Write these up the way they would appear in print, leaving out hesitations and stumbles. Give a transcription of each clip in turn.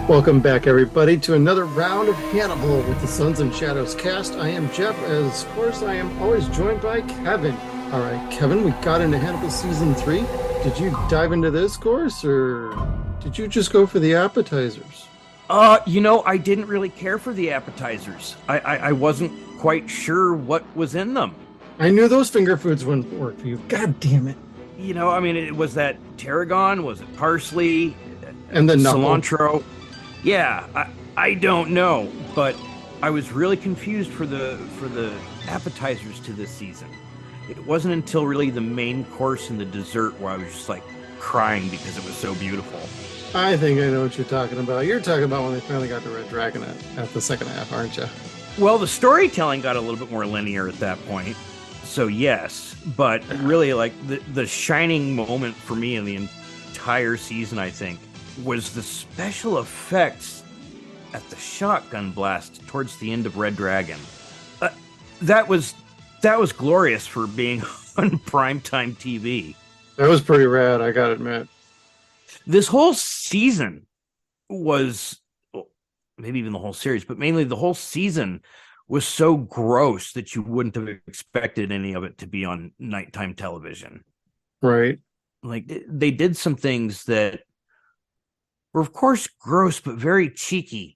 Welcome back, everybody, to another round of Hannibal with the Suns and Shadows cast. I am Jeff, as of course I am always joined by Kevin. All right, Kevin, we got into Hannibal Season 3. Did you dive into this course, or did you just go for the appetizers? I didn't really care for the appetizers. I wasn't quite sure what was in them. I knew those finger foods wouldn't work for you. God damn it. It was that tarragon, was it parsley, and the cilantro? Yeah, I don't know, but I was really confused for the appetizers to this season. It wasn't until really the main course and the dessert where I was just like crying because it was so beautiful. I think I know what you're talking about. You're talking about when they finally got the Red Dragon at the second half, aren't you? Well, the storytelling got a little bit more linear at that point. So yes, but really like the shining moment for me in the entire season, I think, was the special effects at the shotgun blast towards the end of Red Dragon. That was glorious for being on primetime TV. That was pretty rad, I gotta admit. This whole season was, maybe even the whole series, but mainly the whole season was so gross that you wouldn't have expected any of it to be on nighttime television. Right. Like they did some things that were, of course, gross, but very cheeky,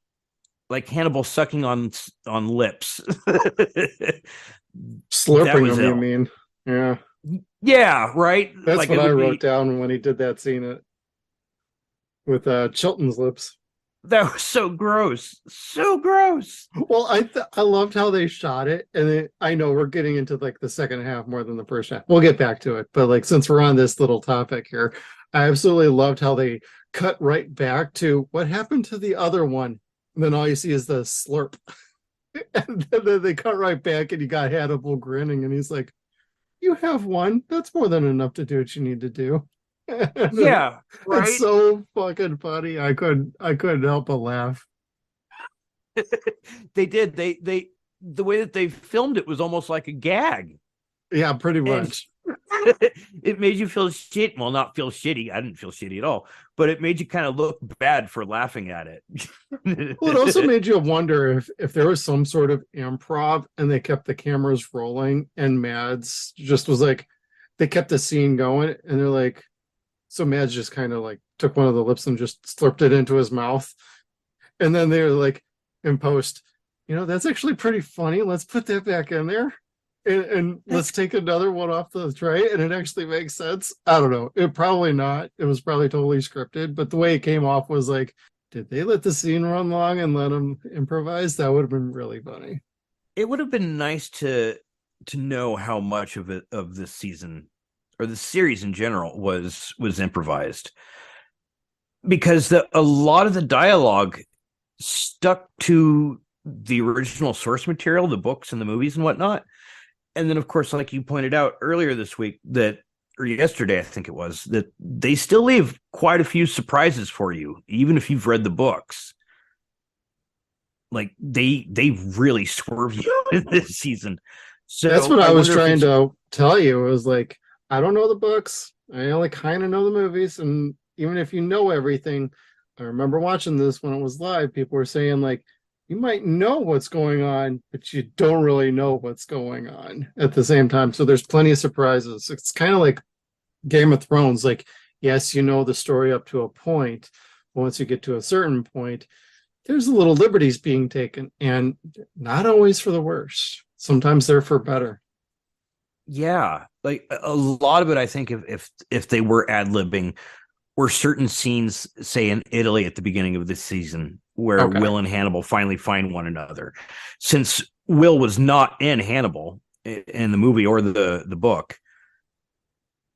like Hannibal sucking on lips. Slurping them, you mean? Yeah. Yeah, right? That's like what I wrote down when he did that scene with Chilton's lips. That was so gross. So gross. Well, I loved how they shot it. And I know we're getting into like the second half more than the first half. We'll get back to it. But like, since we're on this little topic here, I absolutely loved how they cut right back to what happened to the other one. And then all you see is the slurp. And then they cut right back and you got Hannibal grinning. And he's like, you have one. That's more than enough to do what you need to do. Yeah, right. It's so fucking funny. I couldn't help but laugh. They did. They the way that they filmed it was almost like a gag. Yeah, pretty much. It made you feel shit. Well, not feel shitty. I didn't feel shitty at all, but it made you kind of look bad for laughing at it. Well, it also made you wonder if there was some sort of improv and they kept the cameras rolling and Mads just was like, they kept the scene going and they're like, so Mads just kind of like took one of the lips and just slurped it into his mouth. And then they were like, in post, that's actually pretty funny. Let's put that back in there. And let's take another one off the tray, and it actually makes sense. I don't know. It probably not. It was probably totally scripted, but the way it came off was like, did they let the scene run long and let them improvise? That would have been really funny. It would have been nice to know how much of this season or the series in general was improvised, because a lot of the dialogue stuck to the original source material, the books and the movies and whatnot. And then, of course, like you pointed out earlier this week, or yesterday, I think it was, that they still leave quite a few surprises for you, even if you've read the books. Like they really swerve you in this season. So that's what I was trying to tell you. It was like, I don't know the books. I only kind of know the movies. And even if you know everything, I remember watching this when it was live, people were saying like, you might know what's going on, but you don't really know what's going on at the same time. So there's plenty of surprises. It's kind of like Game of Thrones. Like, yes, you know the story up to a point. But once you get to a certain point, there's little liberties being taken, and not always for the worse. Sometimes they're for better. Yeah, like a lot of it, I think if they were ad-libbing, were certain scenes, say in Italy at the beginning of this season, where Will and Hannibal finally find one another. Since Will was not in Hannibal in the movie or the book,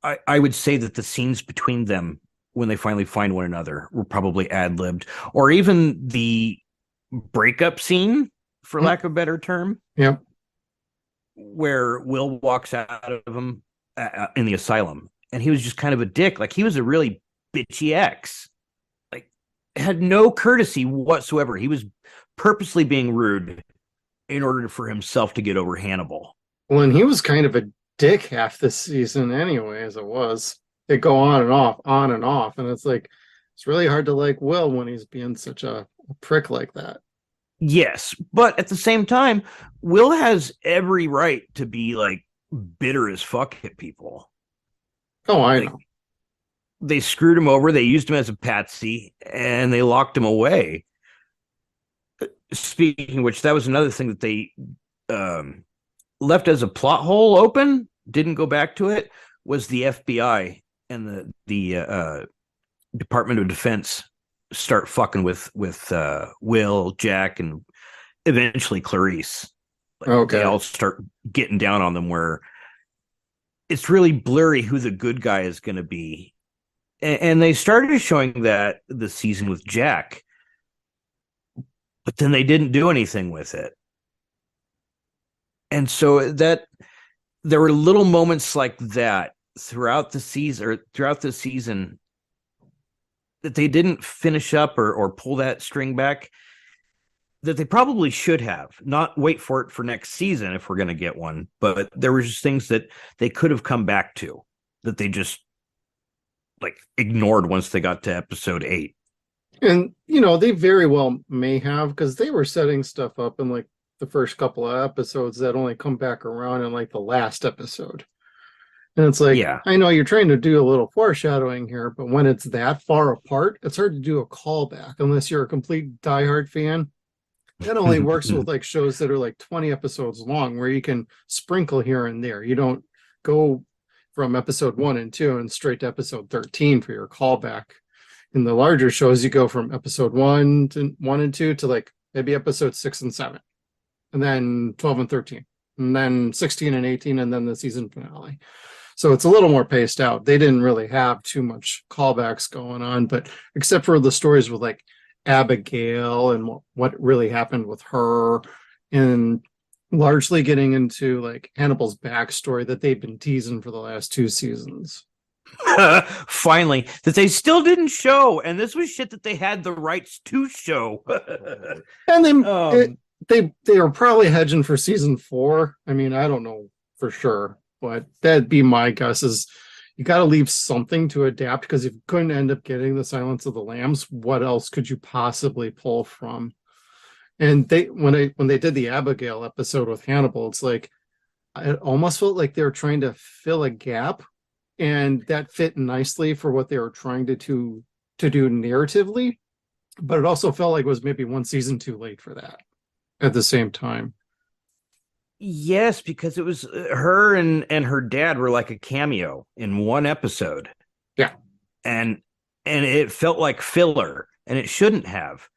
I would say that the scenes between them when they finally find one another were probably ad-libbed, or even the breakup scene, for lack of a better term. Yep. Where Will walks out of him in the asylum, and he was just kind of a dick. Like, he was a really bitchy ex. Like, had no courtesy whatsoever. He was purposely being rude in order for himself to get over Hannibal. Well, and he was kind of a dick half this season anyway, as it was. They go on and off, and it's like, It's really hard to like Will when he's being such a prick like that. Yes, but at the same time, Will has every right to be like bitter as fuck at people. Oh, I Like know. they screwed him over, they used him as a patsy, and they locked him away. Speaking of which, that was another thing that they um, left as a plot hole open, didn't go back to it, was the FBI and the Department of Defense start fucking with Will, Jack, and eventually Clarice. Like they Okay. all start getting down on them, where it's really blurry who the good guy is going to be. And they started showing that the season with Jack, but then they didn't do anything with it. And so that there were little moments like that throughout the season that they didn't finish up or pull that string back, that they probably should have. Not wait for it for next season if we're going to get one, but there were just things that they could have come back to that they just like ignored once they got to episode 8. And they very well may have, because they were setting stuff up in like the first couple of episodes that only come back around in like the last episode. And it's like, Yeah. I know you're trying to do a little foreshadowing here, but when it's that far apart, it's hard to do a callback unless you're a complete diehard fan. That only works with like shows that are like 20 episodes long, where you can sprinkle here and there. You don't go from episode 1 and 2 and straight to episode 13 for your callback. In the larger shows, you go from episode 1 and 2 to like maybe episode 6 and 7, and then 12 and 13, and then 16 and 18, and then the season finale. So it's a little more paced out. They didn't really have too much callbacks going on, but except for the stories with like Abigail and what really happened with her, and largely getting into like Hannibal's backstory that they've been teasing for the last 2 seasons. Finally, that they still didn't show, and this was shit that they had the rights to show. And they are probably hedging for season 4. I mean, I don't know for sure, but that'd be my guess. Is you got to leave something to adapt, because if you couldn't end up getting the Silence of the Lambs, what else could you possibly pull from? And when they did the Abigail episode with Hannibal, it's like it almost felt like they were trying to fill a gap, and that fit nicely for what they were trying to do narratively, but it also felt like it was maybe one season too late for that at the same time. Yes, because it was her and her dad were like a cameo in one episode. Yeah. And it felt like filler, and it shouldn't have,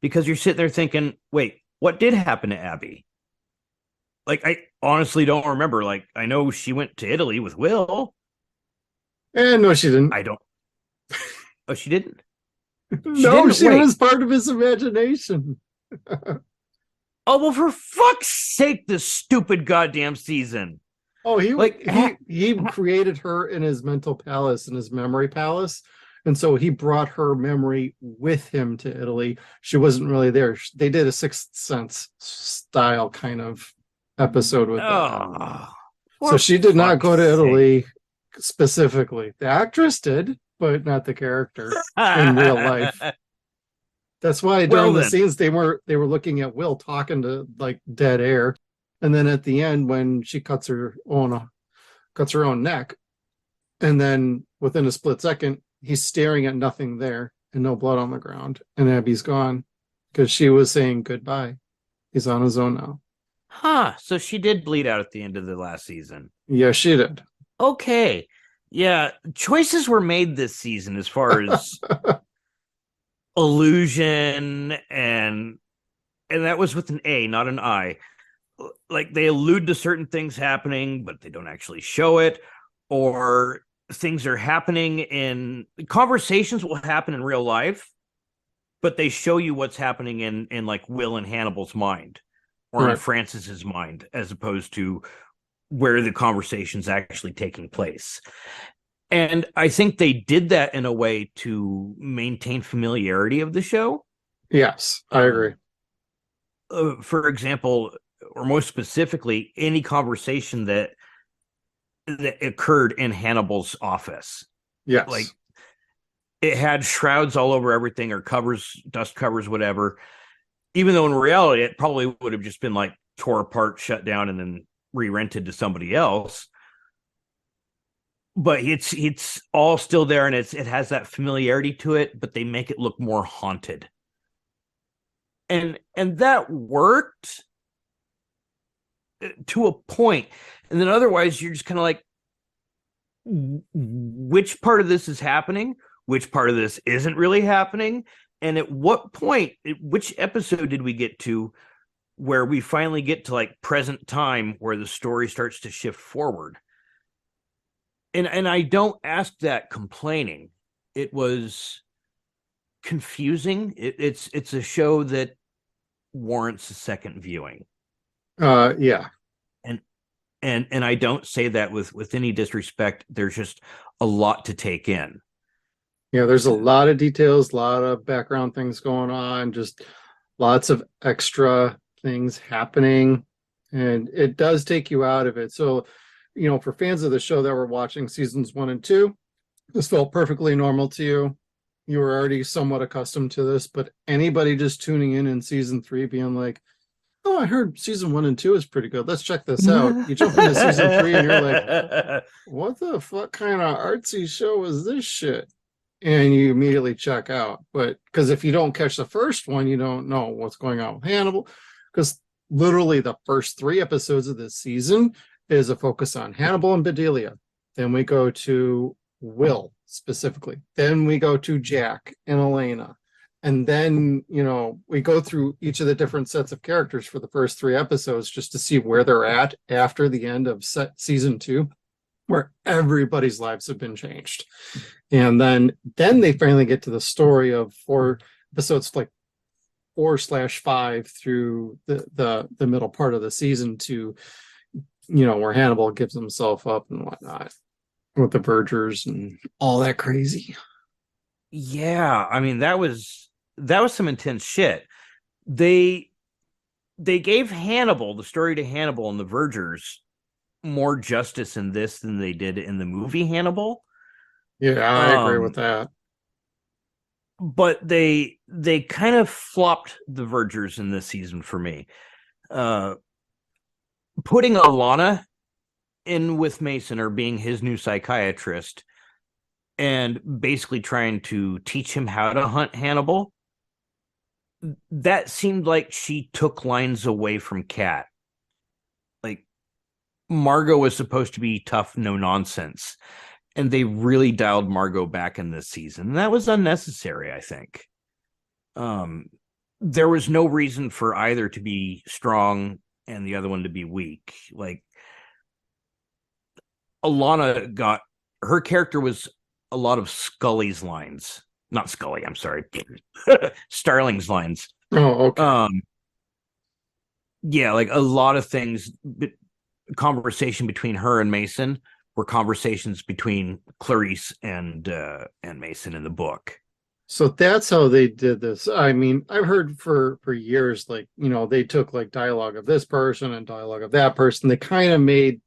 because you're sitting there thinking, wait, what did happen to Abby? Like, I honestly don't remember. Like, I know she went to Italy with Will. And no, she didn't. I don't. Oh, she didn't? No, didn't? she Wait. was part of his imagination. Oh, well, for fuck's sake, this stupid goddamn season. Oh, Like, he created her in his mental palace, in his memory palace. And so he brought her memory with him to Italy. She wasn't really there. They did a Sixth Sense style kind of episode with that. So she did not go to Italy specifically. The actress did, but not the character in real life. That's why during the scenes they were looking at Will talking to like dead air. And then at the end, when she cuts her own neck, and then within a split second, he's staring at nothing there and no blood on the ground, and Abby's gone because she was saying goodbye. He's on his own now. Huh. So she did bleed out at the end of the last season. Yeah, she did. Okay. Yeah. Choices were made this season as far as illusion, and that was with an A, not an I. Like, they allude to certain things happening, but they don't actually show it, or things are happening in conversations will happen in real life, but they show you what's happening in like Will and Hannibal's mind, or in Francis's mind, as opposed to where the conversation's actually taking place. And I think they did that in a way to maintain familiarity of the show. Yes, I agree. For example, or most specifically, any conversation that occurred in Hannibal's office. Yes. Like, it had shrouds all over everything, or covers, dust covers, whatever. Even though in reality, it probably would have just been like tore apart, shut down, and then re-rented to somebody else. But it's all still there, and it has that familiarity to it, but they make it look more haunted. And that worked to a point. And then otherwise you're just kind of like, which part of this is happening? Which part of this isn't really happening? And at what point, which episode did we get to where we finally get to like present time where the story starts to shift forward? And I don't ask that complaining. It was confusing. It's a show that warrants a second viewing. Yeah. And I don't say that with any disrespect. There's just a lot to take in. Yeah, there's a lot of details, a lot of background things going on, just lots of extra things happening, and it does take you out of it. So, for fans of the show that were watching seasons 1 and 2, this felt perfectly normal to you. You were already somewhat accustomed to this, but anybody just tuning in season 3 being like, oh, I heard season 1 and 2 is pretty good. Let's check this out. You jump into season 3 and you're like, what the fuck kind of artsy show is this shit? And you immediately check out. But because if you don't catch the first one, you don't know what's going on with Hannibal. Because literally the first 3 episodes of this season is a focus on Hannibal and Bedelia. Then we go to Will specifically. Then we go to Jack and Elena. And then, we go through each of the different sets of characters for the first 3 episodes just to see where they're at after the end of season 2, where everybody's lives have been changed. And then they finally get to the story of 4 episodes, like 4/5 through the middle part of the season to, where Hannibal gives himself up and whatnot with the Vergers and all that crazy. Yeah, I mean that was some intense shit. They gave Hannibal, the story to Hannibal and the Vergers, more justice in this than they did in the movie Hannibal. Yeah, I agree with that. But they kind of flopped the Vergers in this season for me. Putting Alana in with Mason, or being his new psychiatrist, and basically trying to teach him how to hunt Hannibal, that seemed like she took lines away from Kat. Like, Margot was supposed to be tough, no nonsense, and they really dialed Margot back in this season. And that was unnecessary, I think. There was no reason for either to be strong and the other one to be weak. Like, Alana her character was a lot of Scully's lines. Not Scully, I'm sorry. Starling's lines. Oh, okay. Yeah, like a lot of things, conversation between her and Mason were conversations between Clarice and Mason in the book. So that's how they did this. I mean, I've heard for years, like, they took like dialogue of this person and dialogue of that person. They kind of made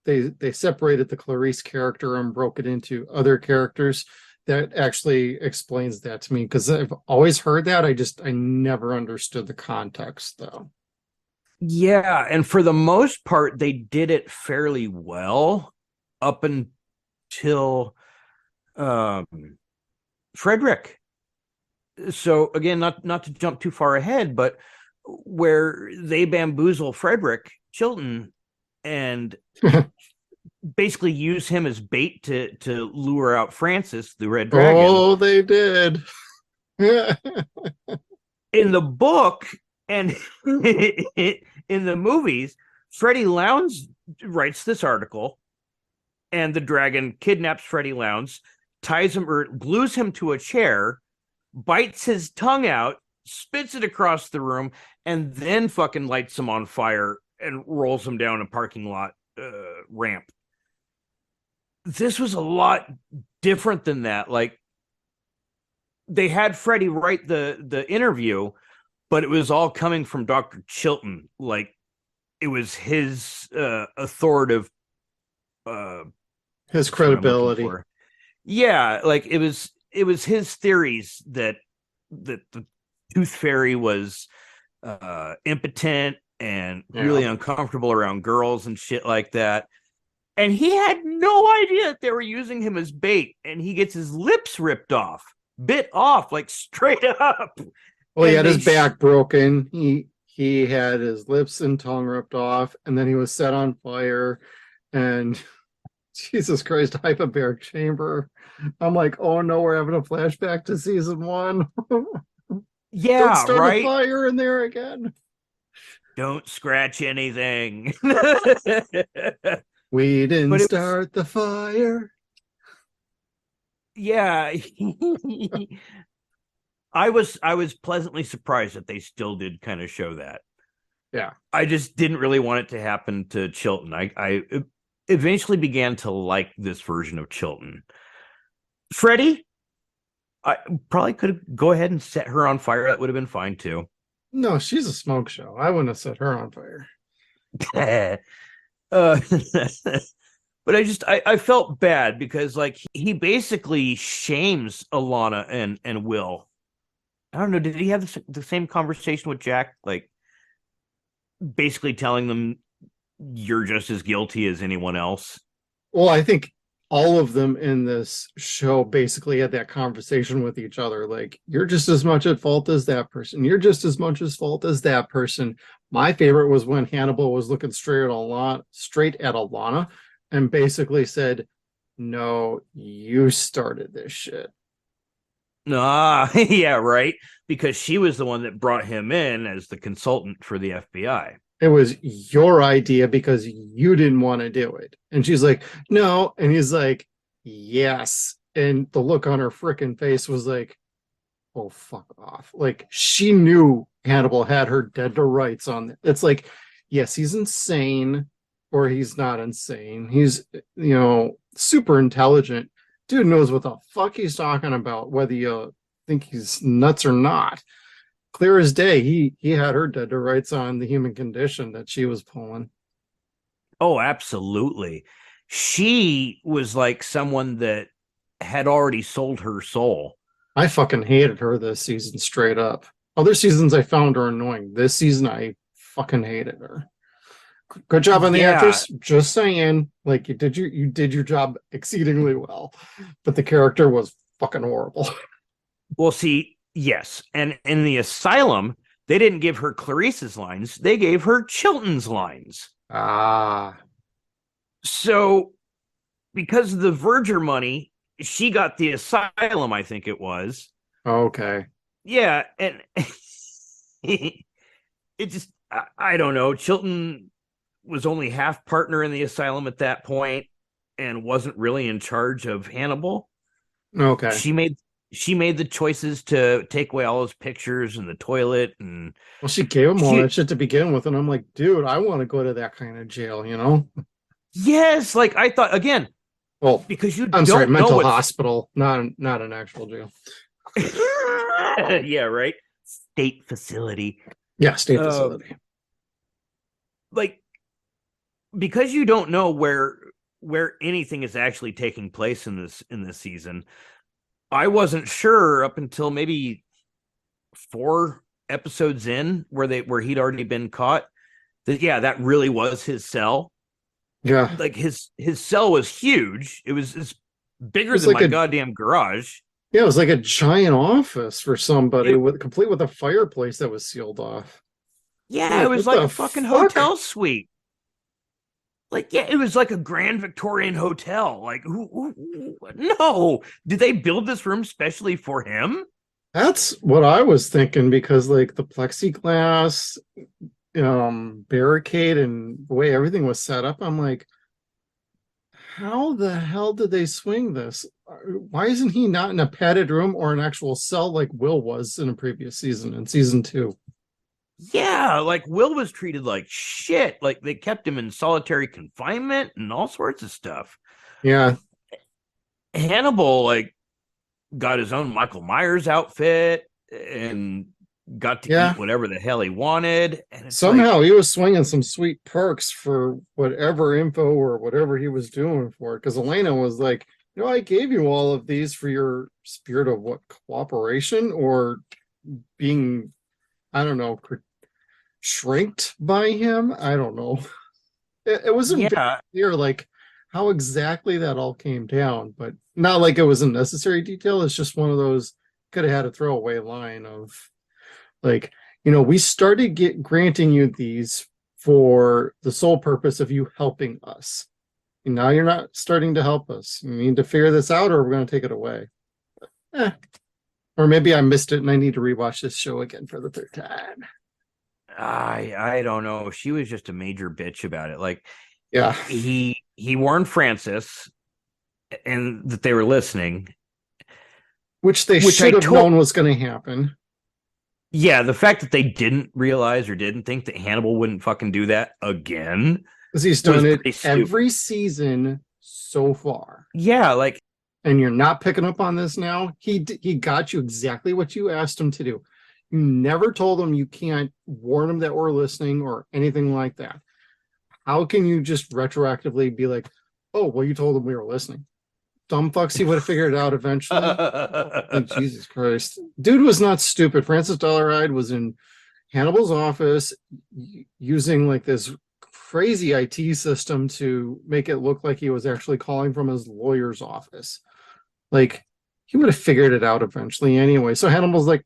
they separated the Clarice character and broke it into other characters. That actually explains that to me, because I've always heard that. I never understood the context though. Yeah, and for the most part, they did it fairly well up until Frederick. So again, not to jump too far ahead, but where they bamboozle Frederick Chilton and basically use him as bait to lure out Francis, the Red Dragon. Oh, they did. In the book and in the movies, Freddie Lounds writes this article, and the dragon kidnaps Freddie Lounds, ties him or glues him to a chair, bites his tongue out, spits it across the room, and then fucking lights him on fire and rolls him down a parking lot ramp. This was a lot different than that. Like, they had Freddie write the interview, but it was all coming from Dr. Chilton. Like, it was his authoritative his credibility. Yeah, like it was his theories that the Tooth Fairy was impotent and really uncomfortable around girls and shit like that. And he had no idea that they were using him as bait, and he gets his lips ripped off, bit off, like straight up. Well, he had his back broken. He had his lips and tongue ripped off, and then he was set on fire. And Jesus Christ, hyperbaric chamber. I'm like, oh no, we're having a flashback to season 1. Yeah, don't start right. a fire in there again. Don't scratch anything. We didn't start the fire. Yeah. I was pleasantly surprised that they still did kind of show that. Yeah. I just didn't really want it to happen to Chilton. I eventually began to like this version of Chilton. Freddie, I probably could go ahead and set her on fire. That would have been fine too. No, she's a smoke show. I wouldn't have set her on fire. But I felt bad because like he basically shames Alana and Will. I don't know. Did he have the same conversation with Jack? Like basically telling them you're just as guilty as anyone else. Well, I think all of them in this show basically had that conversation with each other. Like, you're just as much at fault as that person. You're just as much at fault as that person. My favorite was when Hannibal was looking straight at Alana and basically said, no, you started this shit. Yeah, right. Because she was the one that brought him in as the consultant for the FBI. It was your idea because you didn't want to do it. And she's like, no. And he's like, yes. And the look on her freaking face was like, oh, fuck off. Like, she knew Hannibal had her dead to rights on it. It's like, yes, he's insane or he's not insane. He's, super intelligent. Dude knows what the fuck he's talking about, whether you think he's nuts or not. Clear as day, he had her dead to rights on the human condition that she was pulling. Oh, absolutely. She was like someone that had already sold her soul. I fucking hated her this season, straight up. Other seasons I found her annoying. This season I fucking hated her. Good job on the actress. Just saying, like, you did your job exceedingly well, but the character was fucking horrible. Well, see, yes, and in the asylum, they didn't give her Clarice's lines; they gave her Chilton's lines. So, because of the Verger money, she got the asylum. I think it was. Okay. Yeah, and it just I don't know. Chilton was only half partner in the asylum at that point and wasn't really in charge of Hannibal. Okay. She made the choices to take away all his pictures in the toilet, and well, she gave him all that shit to begin with, and I'm like, dude, I want to go to that kind of jail, Yes, like I thought again. Well, because mental hospital, not an actual jail. Yeah, right. State facility. Yeah, state facility. Like, because you don't know where anything is actually taking place in this season. I wasn't sure up until maybe 4 episodes in where he'd already been caught that really was his cell. Yeah. Like his cell was huge. It was bigger than my goddamn garage. Yeah, it was like a giant office for somebody complete with a fireplace that was sealed off. Yeah, it was like a fucking hotel suite. Like, yeah, it was like a Grand Victorian hotel. Like, no. Did they build this room specially for him? That's what I was thinking, because like the plexiglass barricade and the way everything was set up, I'm like, how the hell did they swing this? Why isn't he not in a padded room or an actual cell like Will was in a previous season, in season 2? Yeah, like Will was treated like shit. Like they kept him in solitary confinement and all sorts of stuff. Yeah. Hannibal like got his own Michael Myers outfit and got to eat whatever the hell he wanted. And somehow he was swinging some sweet perks for whatever info or whatever he was doing for it. Because Elena was like, I gave you all of these for your spirit of what, cooperation or being, I don't know, shrinked by him. I don't know. It wasn't very Yeah, clear, like how exactly that all came down, but not like it was a necessary detail. It's just one of those could have had a throwaway line of like, we started granting you these for the sole purpose of you helping us. And now you're not starting to help us. You need to figure this out, or we're going to take it away. Eh. Or maybe I missed it and I need to rewatch this show again for the third time. I don't know. She was just a major bitch about it. Like Yeah, he warned Francis and that they were listening, which they which I should have told. known was going to happen. Yeah, the fact that they didn't realize or didn't think that Hannibal wouldn't fucking do that again Because he's was done it pretty stupid. every season so far. Yeah, like And you're not picking up on this now. He got you exactly what you asked him to do. You never told him you can't warn him that we're listening or anything like that. How can you just retroactively be like, oh, well, you told him we were listening? Dumb fucks, he would have figured it out eventually. Like, Jesus Christ. Dude was not stupid. Francis Dollarhide was in Hannibal's office using like this crazy IT system to make it look like he was actually calling from his lawyer's office. Like, he would have figured it out eventually anyway. So Hannibal's like,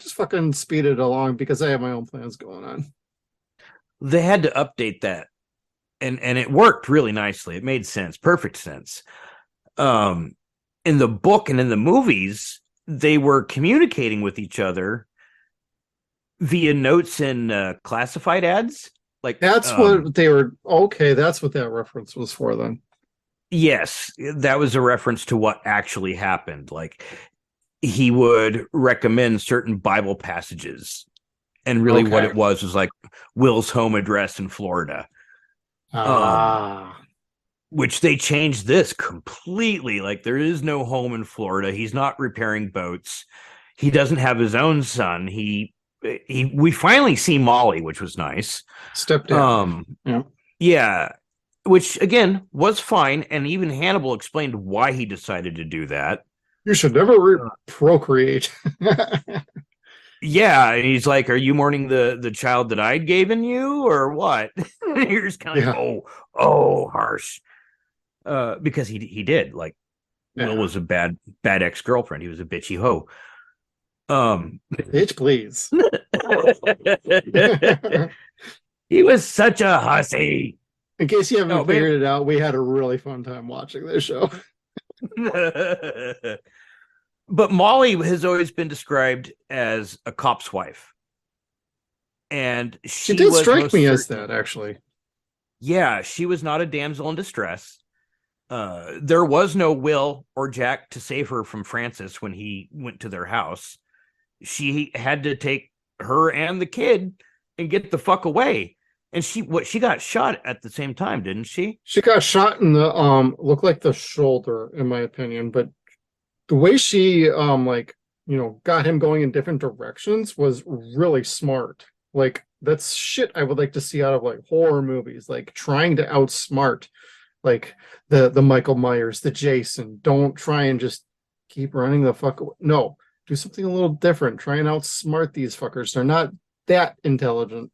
just fucking speed it along because I have my own plans going on. they had to update that, and it worked really nicely. It made sense, perfect sense. In the book and in the movies, they were communicating with each other via notes in classified ads. Like That's what they were. Okay, that's what that reference was for then. yes, that was a reference to what actually happened. Like he would recommend certain Bible passages, and really what Okay. it was like Will's home address in Florida. Ah, Which they changed this completely. Like there is no home in Florida. He's not repairing boats. He doesn't have his own son. We finally see Molly, which was nice. step down. Yeah. Yeah, which again was fine, and even Hannibal explained why he decided to do that. You should never procreate. Yeah, and he's like, "Are you mourning the child that I'd given you, or what?" You're just kind of like, Yeah. "Oh, harsh," because he did. Like, Will Yeah. was a bad ex girlfriend. He was a bitchy hoe. Bitch, please. He was such a hussy. In case you haven't Oh, man. figured it out, we had a really fun time watching this show. But Molly has always been described as a cop's wife. And She she did was strike most me as certain- that, actually. Yeah, she was not a damsel in distress. There was no Will or Jack to save her from Francis when he went to their house. She had to take her and the kid and get the fuck away. And she got shot at the same time, didn't she? She got shot in the looked like the shoulder, in my opinion, but the way she got him going in different directions was really smart. Like that's shit I would like to see out of like horror movies, like trying to outsmart like the Michael Myers, the Jason. Don't try and just keep running the fuck away. No, do something a little different. Try and outsmart these fuckers. They're not that intelligent.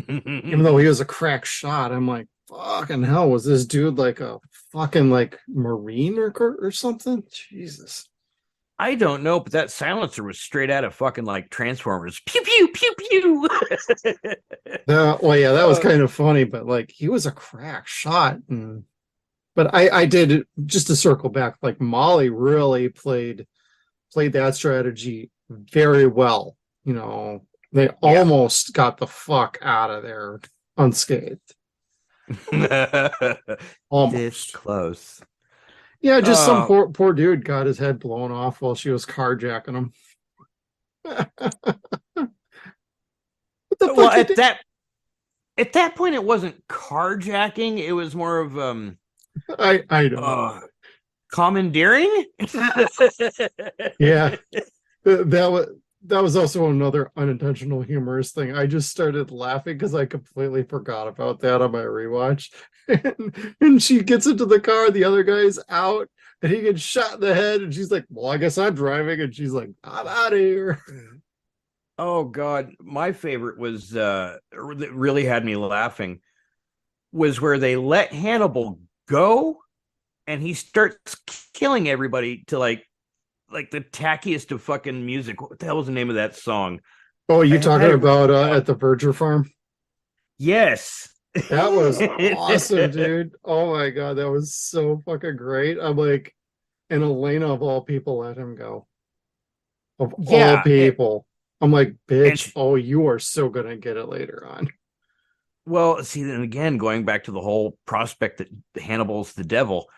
Even though he was a crack shot, I'm like, fucking hell, was this dude like a fucking like Marine or something? Jesus. I don't know, but that silencer was straight out of fucking like Transformers. Pew pew pew pew. Well, yeah, that was kind of funny, but like he was a crack shot. But I did, just to circle back, like Molly really played that strategy very well. They almost got the fuck out of there unscathed. This Almost. close. Yeah, just some poor dude got his head blown off while she was carjacking him. What the Well, fuck? at that point, it wasn't carjacking. It was more of I don't know. commandeering. Yeah, that was also another unintentional humorous thing. I just started laughing because I completely forgot about that on my rewatch. And she gets into the car, the other guy's out, and he gets shot in the head, and she's like, well, I guess I'm driving, and she's like, I'm out of here. Oh God, my favorite was that really had me laughing was where they let Hannibal go and he starts killing everybody to like the tackiest of fucking music. What the hell was the name of that song? Oh, I you had talking it about written down. at the Verger farm? Yes. That was awesome, dude. Oh my god, that was so fucking great. I'm like, and Elena of all people let him go. Of all Yeah, people. I'm like, and bitch, oh, you are so gonna get it later on. well, see, then again, going back to the whole prospect that Hannibal's the devil,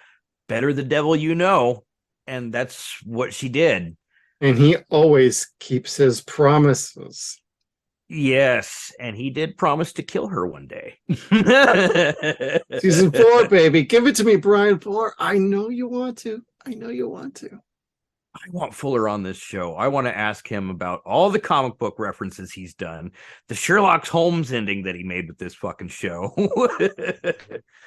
better the devil you know, and that's what she did. And he always keeps his promises. Yes, and he did promise to kill her one day. Season 4, baby. Give it to me, Bryan Fuller. I know you want to. I know you want to. I want Fuller on this show. I want to ask him about all the comic book references he's done, the Sherlock Holmes ending that he made with this fucking show.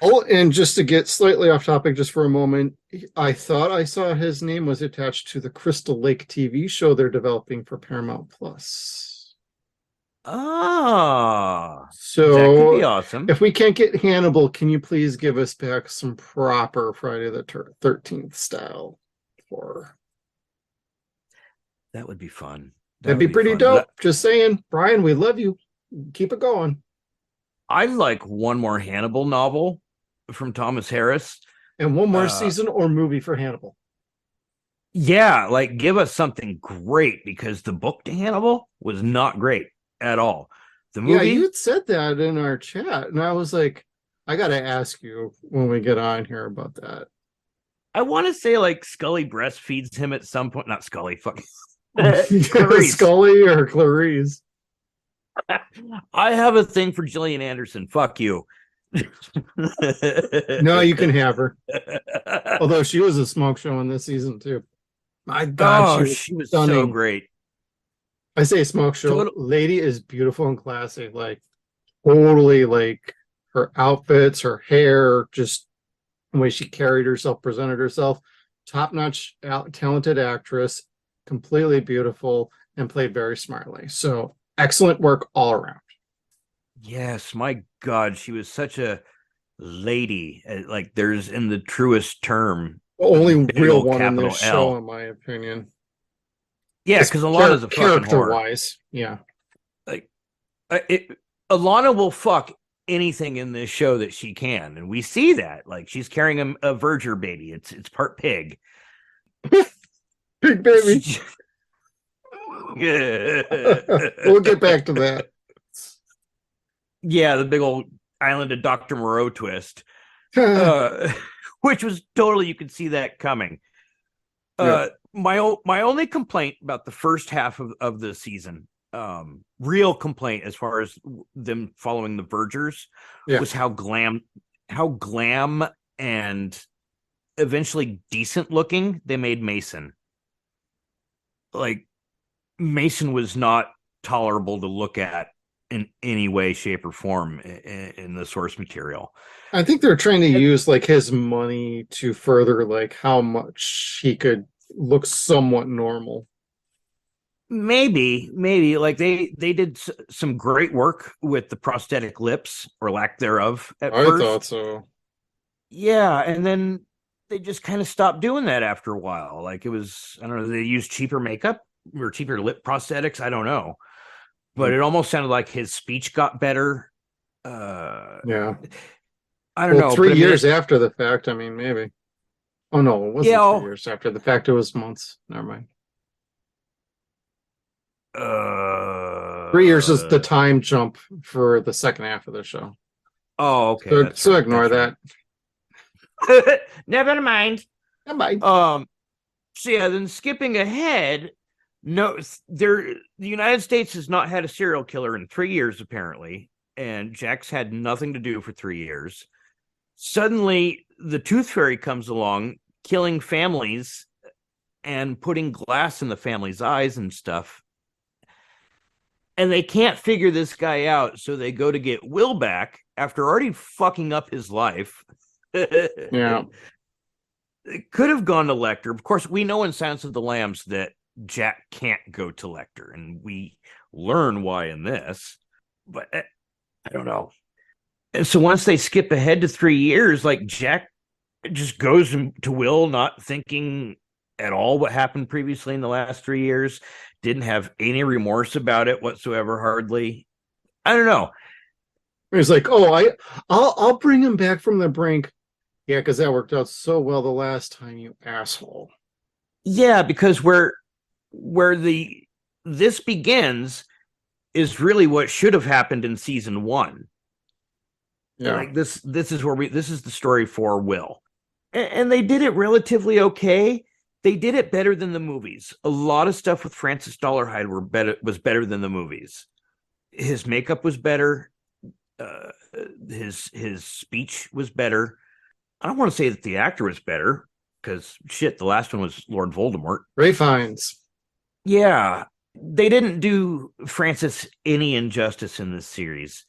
Oh, and just to get slightly off topic just for a moment, I thought I saw his name was attached to the Crystal Lake TV show they're developing for Paramount Plus. Ah, that could be So awesome. if we can't get Hannibal, can you please give us back some proper Friday the 13th style horror? That would be fun. That That'd would be be pretty fun. dope. Just saying, Bryan, we love you. Keep it going. I'd like one more Hannibal novel from Thomas Harris. And one more Uh, season or movie for Hannibal. yeah, like give us something great because the book to Hannibal was not great at all. The Yeah, you movie, had said that in our chat, and I was like, I gotta ask you when we get on here about that. I want to say like Scully breastfeeds him at some point. Not Scully, fuck Clarice. Scully or Clarice? I have a thing for Gillian Anderson. Fuck you. No, you can have her. Although she was a smoke show in this season too. My God, she Oh, was she was so stunning. great. I say smoke show. Total. Lady is beautiful and classy. Like totally, like her outfits, her hair, just the way she carried herself, presented herself. Top notch, talented actress, completely beautiful, and played very smartly. So excellent work all around. Yes, my God, she was such a lady. Like there's in the truest term, The only big real old one in this capital show, L. in my opinion. Yeah, As because Alana's a fucking character whore. wise, yeah. Like Alana will fuck anything in this show that she can, and we see that. Like she's carrying a Verger baby. It's part pig. Big baby. She, We'll get back to that. yeah, the big old Island of Dr. Moreau twist. Which was totally you could see that coming. Yeah. My only complaint about the first half of the season, real complaint as far as them following the Vergers, Yeah. was how glam and eventually decent looking they made Mason. Like Mason was not tolerable to look at in any way, shape, or form in the source material. I think they're trying to use like his money to further like how much he could look somewhat normal. Maybe like they did some great work with the prosthetic lips or lack thereof at I thought first. so. Yeah, and then they just kind of stopped doing that after a while. Like it was, I don't know, they used cheaper makeup or cheaper lip prosthetics. I don't know, but it almost sounded like his speech got better. Yeah. I don't Well, know, but I mean, 3 years after the fact, I mean, maybe. Oh no, it wasn't 3 years after the fact. It was months. Never mind. 3 years is the time jump for the second half of the show. Oh, okay, So, that's so right. ignore That's that. right. Never mind. Never mind. So yeah, then skipping ahead, no, the United States has not had a serial killer in 3 years apparently, and Jack's had nothing to do for 3 years. Suddenly, the Tooth Fairy comes along, killing families and putting glass in the family's eyes and stuff. And they can't figure this guy out, so they go to get Will back after already fucking up his life. Yeah. It could have gone to Lecter. Of course, we know in Silence of the Lambs that Jack can't go to Lecter, and we learn why in this. But I don't know. And so once they skip ahead to 3 years, like Jack just goes to Will, not thinking at all what happened previously in the last 3 years, didn't have any remorse about it whatsoever, hardly. I don't know. He's like, oh, I'll bring him back from the brink. Yeah, because that worked out so well the last time, you asshole. Yeah, because where this begins is really what should have happened in season 1. Yeah. Like this is the story for Will. And they did it relatively okay. They did it better than the movies. A lot of stuff with Francis Dollarhide was better than the movies. His makeup was better. His speech was better. I don't want to say that the actor was better, because shit, the last one was Lord Voldemort. Ralph Fiennes. Yeah. They didn't do Francis any injustice in this series.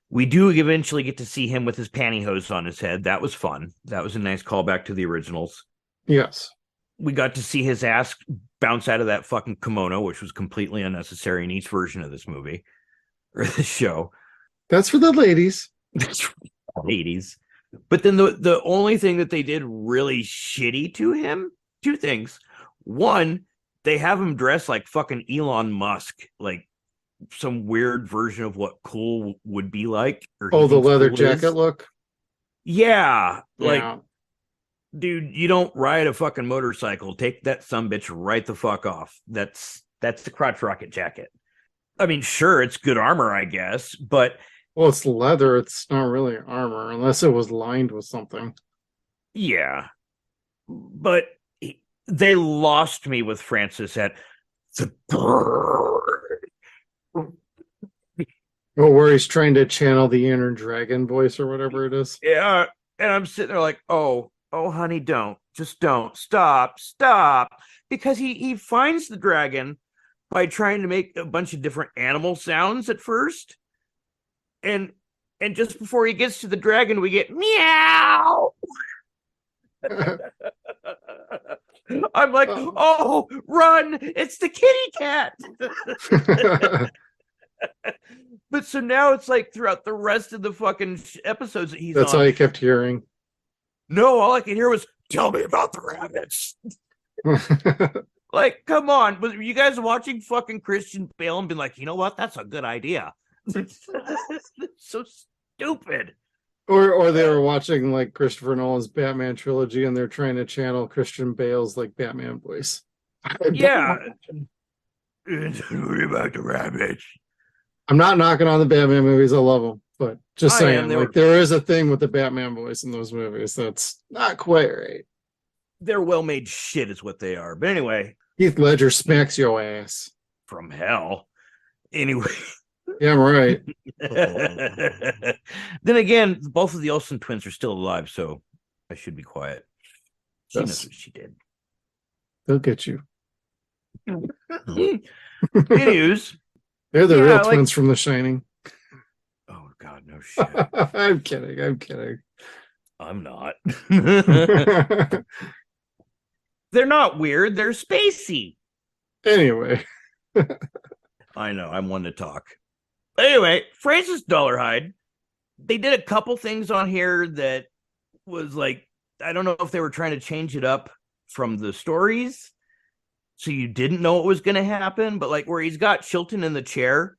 We do eventually get to see him with his pantyhose on his head. That was fun. That was a nice callback to the originals. Yes. We got to see his ass bounce out of that fucking kimono, which was completely unnecessary in each version of this movie or this show. That's for the ladies. That's for the ladies. But then the only thing that they did really shitty to him, 2 things. One, they have him dressed like fucking Elon Musk, like some weird version of what cool would be like. Or the leather jacket look? Yeah. Like, dude, you don't ride a fucking motorcycle. Take that sumbitch right the fuck off. That's the crotch rocket jacket. I mean, sure, it's good armor, I guess, but... Well, it's leather. It's not really armor, unless it was lined with something. Yeah. But they lost me with Francis at the Oh, where he's trying to channel the inner dragon voice or whatever it is. Yeah, and I'm sitting there like, oh, honey, don't. Just don't. Stop. Because he finds the dragon by trying to make a bunch of different animal sounds at first. And just before he gets to the dragon, we get meow. I'm like, oh, run. It's the kitty cat. But so now it's like throughout the rest of the fucking episodes that he's That's on, all I kept hearing. No, all I could hear was, tell me about the rabbits. Like, come on. Were you guys watching fucking Christian Bale and been like, you know what? That's a good idea. It's so stupid. Or they were watching like Christopher Nolan's Batman trilogy and they're trying to channel Christian Bale's like Batman voice. Yeah. What about the rabbits? I'm not knocking on the Batman movies. I love them, but just saying, like there is a thing with the Batman voice in those movies that's not quite right. They're well-made shit is what they are. But anyway. Heath Ledger smacks your ass. From hell. Anyway. Yeah, I'm right. Then again, both of the Olsen twins are still alive, so I should be quiet. She knows what she did. They'll get you. News. They're the real twins from The Shining. Oh God, no shit. I'm kidding. I'm not. They're not weird. They're spacey. Anyway. I know. I'm one to talk. Anyway, Francis Dollarhide. They did a couple things on here that was like, I don't know if they were trying to change it up from the stories, so you didn't know what was going to happen. But like where he's got Chilton in the chair,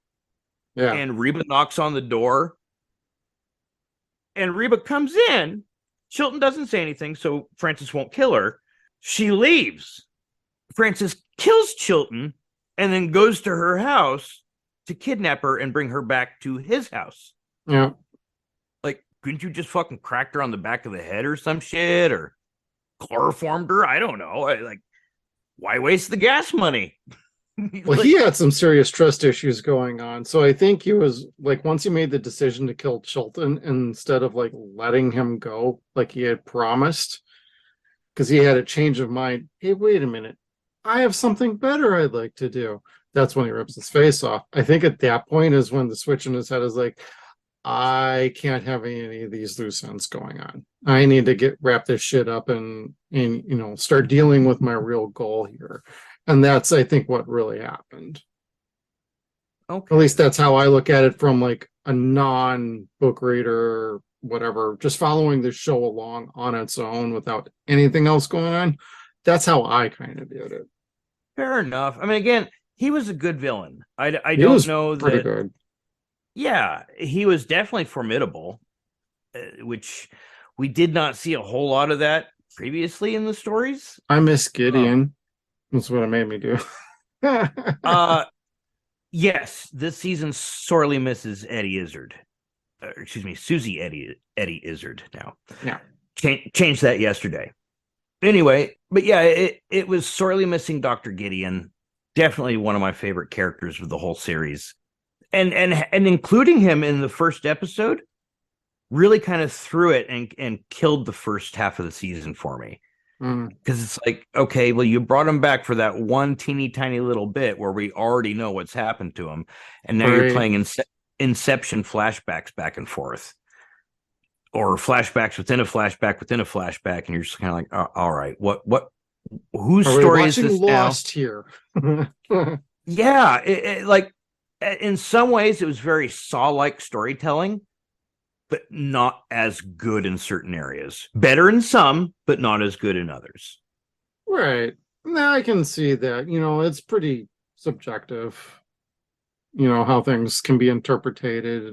and Reba knocks on the door, and Reba comes in. Chilton doesn't say anything, so Francis won't kill her. She leaves. Francis kills Chilton and then goes to her house to kidnap her and bring her back to his house. Yeah. Like, couldn't you just fucking cracked her on the back of the head or some shit, or chloroformed her? I don't know. Why waste the gas money? Well, like, he had some serious trust issues going on. So I think he was like, once he made the decision to kill Chilton, instead of like letting him go like he had promised, because he had a change of mind. Hey, wait a minute. I have something better I'd like to do. That's when he rips his face off. I think at that point is when the switch in his head is like, I can't have any of these loose ends going on. I need to wrap this shit up and start dealing with my real goal here. And that's, I think, what really happened. Okay. At least that's how I look at it from like a non-book reader, whatever, just following the show along on its own without anything else going on. That's how I kind of viewed it. Fair enough. I mean, again, he was a good villain. I He don't was know pretty that. good. Yeah, he was definitely formidable, which we did not see a whole lot of that previously in the stories. I miss Gideon. That's what it made me do. Yes, this season sorely misses Eddie Izzard. Excuse me, Susie Eddie Izzard now. Yeah. Changed that yesterday. Anyway, but yeah, it was sorely missing Dr. Gideon. Definitely one of my favorite characters of the whole series. And including him in the first episode really kind of threw it and killed the first half of the season for me. Because it's like, okay, well, you brought him back for that one teeny tiny little bit where we already know what's happened to him, and now you're playing Inception flashbacks back and forth, or flashbacks within a flashback, and you're just kind of like, all right, whose story is this Lost now? Here. Yeah, like in some ways it was very Saw-like storytelling, but not as good in certain areas. Better in some, but not as good in others. Right. Now I can see that. It's pretty subjective, how things can be interpreted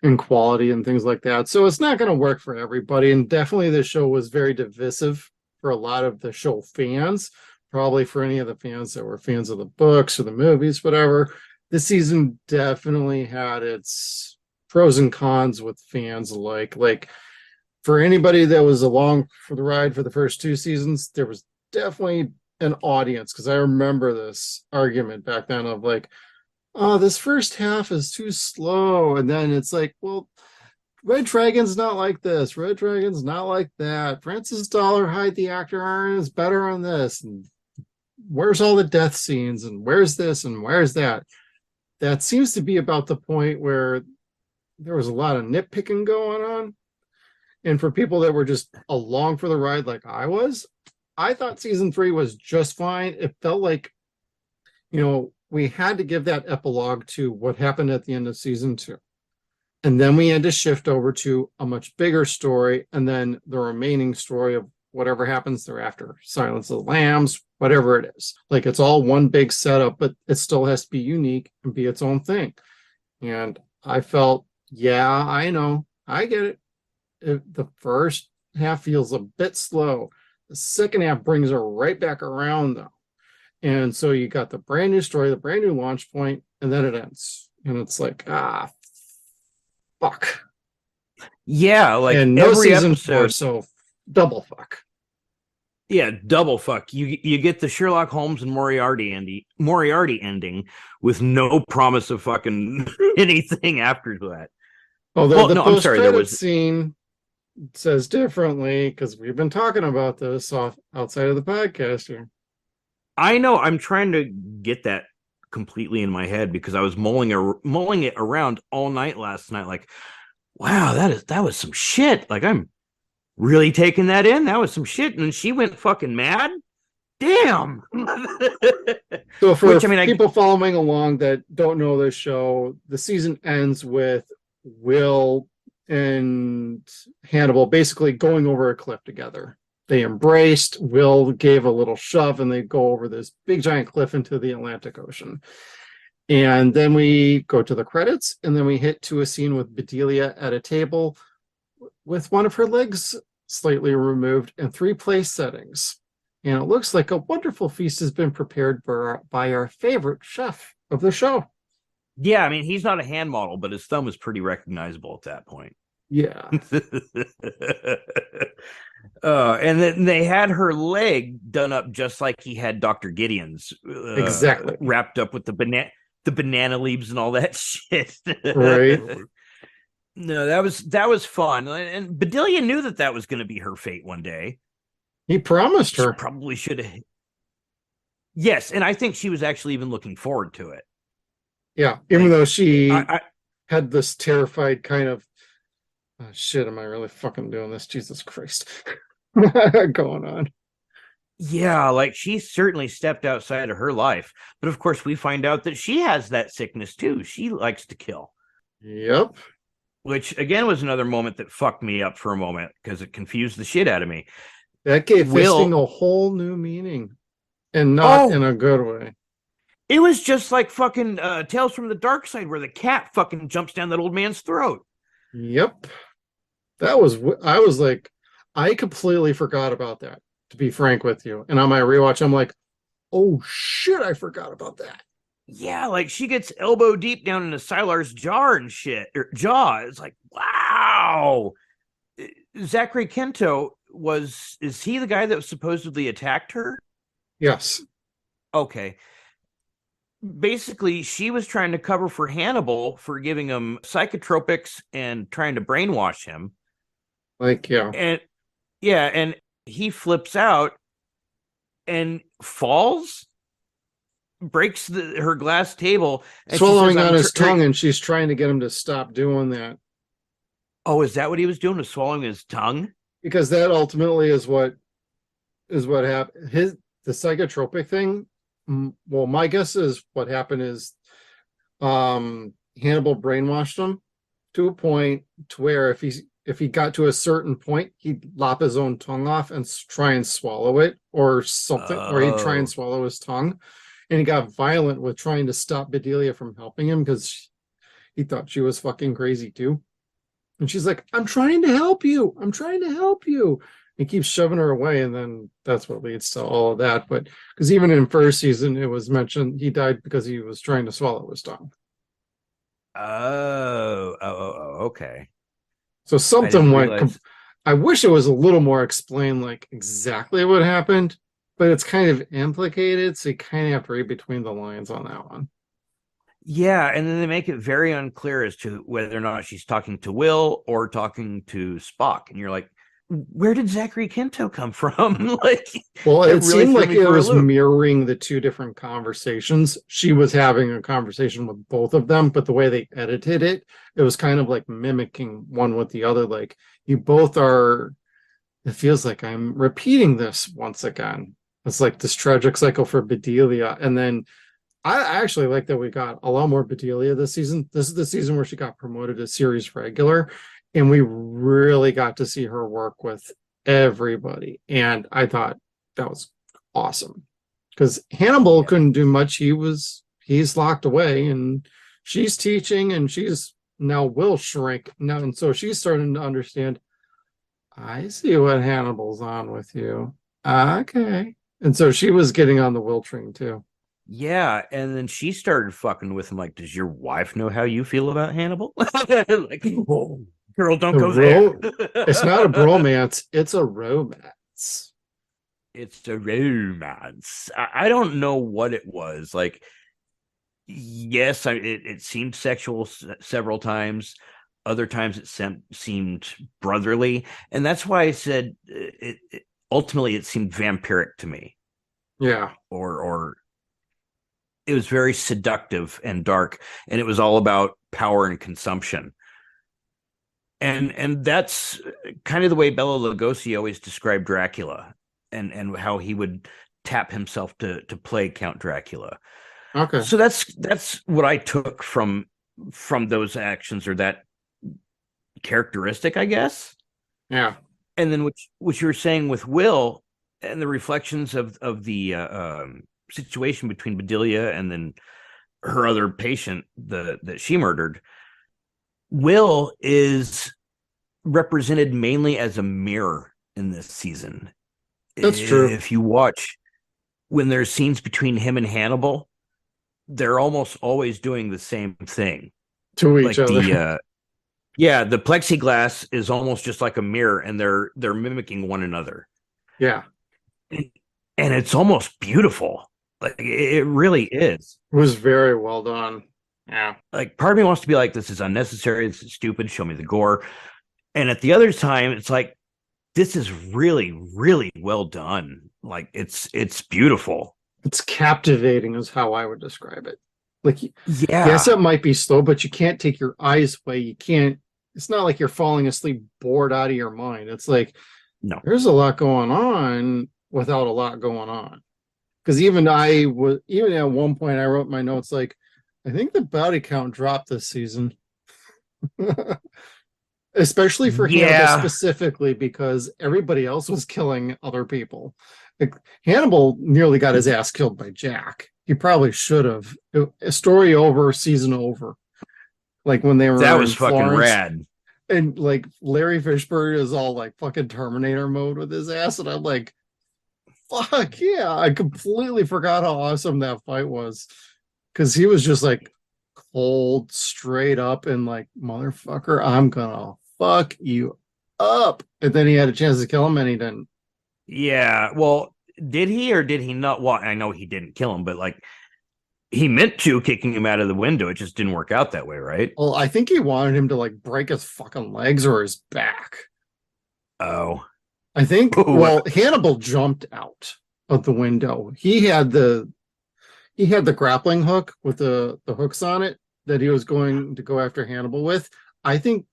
and quality and things like that. So it's not going to work for everybody. And definitely the show was very divisive for a lot of the show fans, probably for any of the fans that were fans of the books or the movies, whatever. This season definitely had its pros and cons with fans alike. Like for anybody that was along for the ride for the first two seasons, there was definitely an audience, because I remember this argument back then of like, oh, this first half is too slow, and then it's like, well, Red Dragon's not like this, Red Dragon's not like that, Francis Dollarhide the actor is better on this, and where's all the death scenes, and where's this and where's that. That seems to be about the point where there was a lot of nitpicking going on. And for people that were just along for the ride like I was, I thought season 3 was just fine. It felt like, we had to give that epilogue to what happened at the end of season 2. And then we had to shift over to a much bigger story, and then the remaining story of whatever happens thereafter. Silence of the Lambs, whatever it is. Like it's all one big setup, but it still has to be unique and be its own thing. And I felt, yeah, I know, I get it. The first half feels a bit slow. The second half brings her right back around, though. And so you got the brand new story, the brand new launch point, and then it ends. And it's like, fuck. Yeah, like and no every season episode, 4, so double fuck. Yeah, double fuck. You get the Sherlock Holmes and Moriarty ending with no promise of fucking anything after that. Although the post-credit scene says differently, because we've been talking about this outside of the podcast here. I know. I'm trying to get that completely in my head because I was mulling it around all night last night. Like, wow, that was some shit. Like, I'm really taking that in. That was some shit. And she went fucking mad. Damn. So for people following along that don't know this show, the season ends with Will and Hannibal basically going over a cliff together. They embraced. Will gave a little shove, and they go over this big giant cliff into the Atlantic Ocean. And then we go to the credits, and then we hit to a scene with Bedelia at a table with one of her legs slightly removed and 3 place settings. And it looks like a wonderful feast has been prepared by our favorite chef of the show. Yeah, I mean, he's not a hand model, but his thumb is pretty recognizable at that point. Yeah. And then they had her leg done up just like he had Dr. Gideon's. Exactly. Wrapped up with the banana leaves and all that shit. Right. No, that was fun. And Bedelia knew that was going to be her fate one day. He promised her. She probably should have. Yes, and I think she was actually even looking forward to it. Yeah, even though had this terrified kind of, oh, shit, am I really fucking doing this? Jesus Christ. Going on. Yeah, like she certainly stepped outside of her life. But of course, we find out that she has that sickness too. She likes to kill. Yep. Which again was another moment that fucked me up for a moment because it confused the shit out of me. That gave Will, fisting a whole new meaning, and not in a good way. it was just like fucking Tales from the Dark Side where the cat fucking jumps down that old man's throat. Yep. That was, I was like, I completely forgot about that, to be frank with you. And on my rewatch, I'm like, oh shit, I forgot about that. Yeah, like she gets elbow deep down into Sylar's jar and shit, or jaw. It's like, wow. Zachary Quinto is he the guy that supposedly attacked her? Yes. Okay. Basically, she was trying to cover for Hannibal for giving him psychotropics and trying to brainwash him. Like, yeah. And yeah, and he flips out and falls, breaks her glass table, and Swallowing on his tongue, and she's trying to get him to stop doing that. Oh, is that what he was doing? Was swallowing his tongue? Because that ultimately is what happened. The psychotropic thing. Well, my guess is what happened is Hannibal brainwashed him to a point to where if he got to a certain point, he'd lop his own tongue off and try and swallow it or something, or he'd try and swallow his tongue. And he got violent with trying to stop Bedelia from helping him because he thought she was fucking crazy too. And she's like, I'm trying to help you. I'm trying to help you. He keeps shoving her away. And then that's what leads to all of that. But because even in first season, it was mentioned he died because he was trying to swallow his tongue. Okay. So something went. I wish it was a little more explained, like exactly what happened, but it's kind of implicated. So you kind of have to read between the lines on that one. Yeah, and then they make it very unclear as to whether or not she's talking to Will or talking to Spock. And you're like, where did Zachary Quinto come from? Like, well, it really seemed like it was mirroring the two different conversations. She was having a conversation with both of them, but the way they edited it, it was kind of like mimicking one with the other. Like, you both are, it feels like I'm repeating this once again. It's like this tragic cycle for Bedelia. And then I actually like that we got a lot more Bedelia this season. This is the season where she got promoted to series regular, and we really got to see her work with everybody. And I thought that was awesome because Hannibal couldn't do much. He's locked away, and she's teaching, and she's now will shrink now, and so she's starting to understand. I see what Hannibal's on with you. Okay, and so she was getting on the Will train too. Yeah, and then she started fucking with him. Like, does your wife know how you feel about Hannibal? Like, oh, girl, don't go there. It's not a bromance; it's a romance. It's a romance. I don't know what it was. Like, yes, it seemed sexual several times. Other times it seemed brotherly, and that's why I said ultimately it seemed vampiric to me. Yeah, or it was very seductive and dark, and it was all about power and consumption. And that's kind of the way Bela Lugosi always described Dracula, and how he would tap himself to play Count Dracula. Okay. So that's what I took from those actions, or that characteristic, I guess. Yeah. And then what you were saying with Will and the reflections of the situation between Bedelia and then her other patient that she murdered. Will is represented mainly as a mirror in this season. That's true. If you watch when there's scenes between him and Hannibal, they're almost always doing the same thing to each other. The plexiglass is almost just like a mirror, and they're mimicking one another. Yeah. And it's almost beautiful. Like, it really is. It was very well done. Yeah. Like, part of me wants to be like, this is unnecessary, this is stupid, show me the gore. And at the other time, it's like, this is really, really well done. Like, it's beautiful. It's captivating is how I would describe it. Like, yes, it might be slow, but you can't take your eyes away. You can't, it's not like you're falling asleep bored out of your mind. It's like, No. there's a lot going on without a lot going on. Because even at one point, I wrote my notes like, I think the body count dropped this season. Especially for Hannibal specifically, because everybody else was killing other people. Like, Hannibal nearly got his ass killed by Jack. He probably should have. Story over, season over. Like when they were that in was fucking Florence, rad. and like Larry Fishburne is all like fucking Terminator mode with his ass, and I'm like, fuck yeah! I completely forgot how awesome that fight was, because he was just like cold, straight up, and like, motherfucker, I'm gonna fuck you up. And then he had a chance to kill him, and he didn't. Yeah. Well, did he or did he not? Well, I know he didn't kill him, but like he meant to, kicking him out of the window. It just didn't work out that way, right? Well, I think he wanted him to like break his fucking legs or his back. Oh. I think, well, Hannibal jumped out of the window. He had the grappling hook with the hooks on it that he was going to go after Hannibal with. I think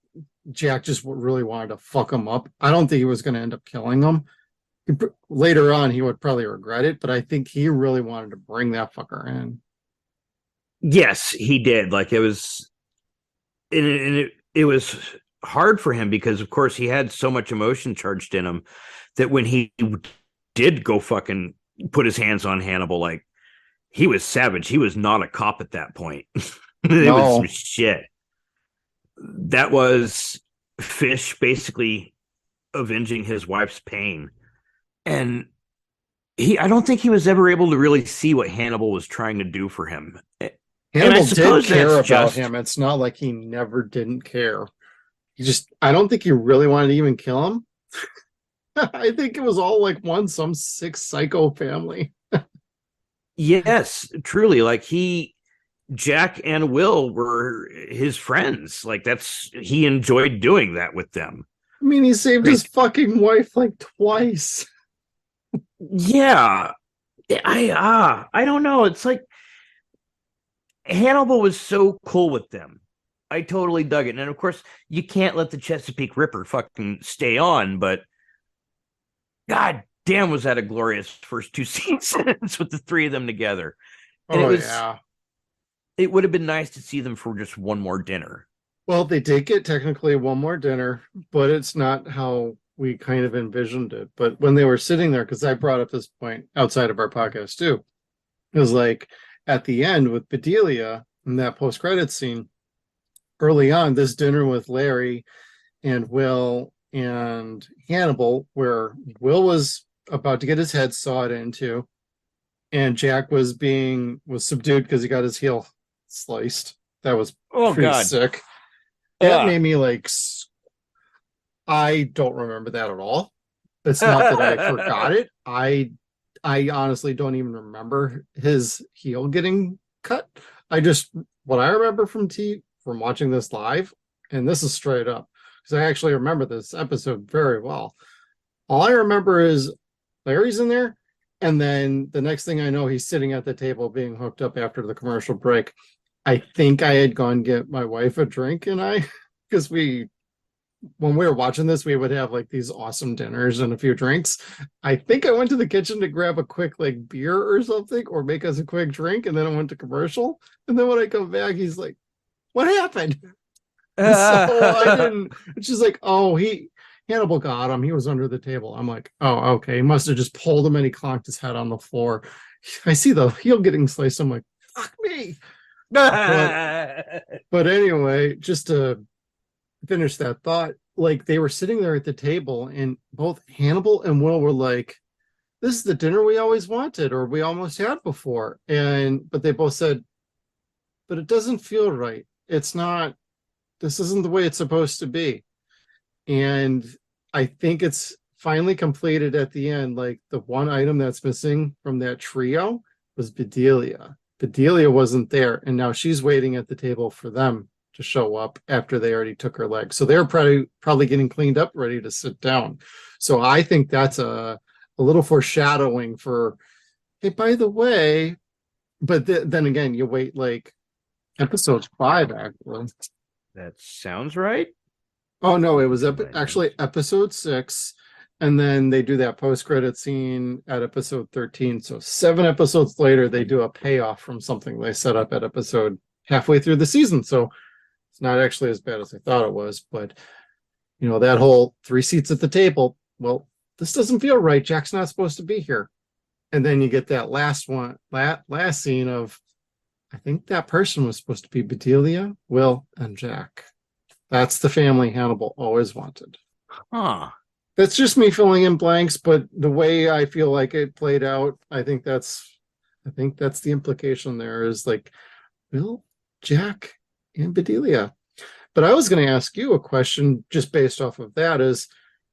Jack just really wanted to fuck him up. I don't think he was going to end up killing him. Later on, he would probably regret it, but I think he really wanted to bring that fucker in. Yes, he did. Like it was, it was hard for him because, of course, he had so much emotion charged in him that when he did go fucking put his hands on Hannibal, like he was savage. He was not a cop at that point. It was some shit. That was Fish basically avenging his wife's pain. And I don't think he was ever able to really see what Hannibal was trying to do for him. Hannibal did care about him. It's not like he never didn't care. I don't think he really wanted to even kill him. I think it was all like some sick psycho family. Yes, truly. Like Jack and Will were his friends. Like he enjoyed doing that with them. I mean, he saved his fucking wife like twice. Yeah. I don't know. It's like Hannibal was so cool with them. I totally dug it. And of course, you can't let the Chesapeake Ripper fucking stay on, but God damn, was that a glorious first two seasons with the three of them together. And it would have been nice to see them for just one more dinner. Well, they did get technically one more dinner, but it's not how we kind of envisioned it. But when they were sitting there, because I brought up this point outside of our podcast too, it was like at the end with Bedelia in that post-credit scene, early on, this dinner with Larry and Will and Hannibal, where Will was about to get his head sawed into, and Jack was subdued because he got his heel sliced. That was pretty sick. That made me like, I don't remember that at all. It's not that I forgot it. I honestly don't even remember his heel getting cut. What I remember from watching this live, and this is straight up, because I actually remember this episode very well. All I remember is Larry's in there, and then the next thing I know, he's sitting at the table being hooked up after the commercial break. I think I had gone get my wife a drink, and because when we were watching this, we would have like these awesome dinners and a few drinks. I think I went to the kitchen to grab a quick like beer or something, or make us a quick drink, and then I went to commercial. And then when I come back, he's like, "What happened?" So I didn't. It's just like, oh, Hannibal got him. He was under the table. I'm like, oh, okay. He must have just pulled him and he clonked his head on the floor. I see the heel getting sliced. I'm like, fuck me. But anyway, just to finish that thought, like they were sitting there at the table, and both Hannibal and Will were like, "This is the dinner we always wanted, or we almost had before." But they both said, "But it doesn't feel right. It's not. This isn't the way it's supposed to be." And I think it's finally completed at the end. Like the one item that's missing from that trio was Bedelia. Bedelia wasn't there, and now she's waiting at the table for them to show up after they already took her leg. So they're probably getting cleaned up, ready to sit down. So I think that's a little foreshadowing for, hey, by the way, but then again, you wait like Episode 5, actually. That sounds right. Oh no, it was My actually notes. episode 6, and then they do that post-credit scene at episode 13. So 7 episodes later, they do a payoff from something they set up at episode halfway through the season. So it's not actually as bad as I thought it was, but that whole 3 seats at the table. Well, this doesn't feel right. Jack's not supposed to be here. And then you get that last scene of, I think that person was supposed to be Bedelia, Will, and Jack. That's the family Hannibal always wanted. Huh. That's just me filling in blanks, but the way I feel like it played out, I think that's the implication there is like Will, Jack, and Bedelia. But I was going to ask you a question just based off of that is,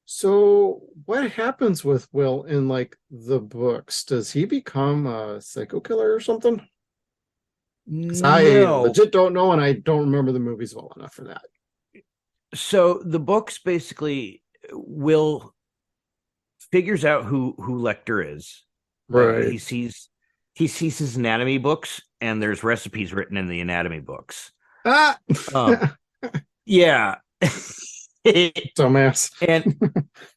so what happens with Will in like the books? Does he become a psycho killer or something? Because I No. legit don't know, and I don't remember the movies well enough for that. So the books basically Will figures out who Lecter is. Right. He sees his anatomy books, and there's recipes written in the anatomy books. Ah! Yeah. Dumbass.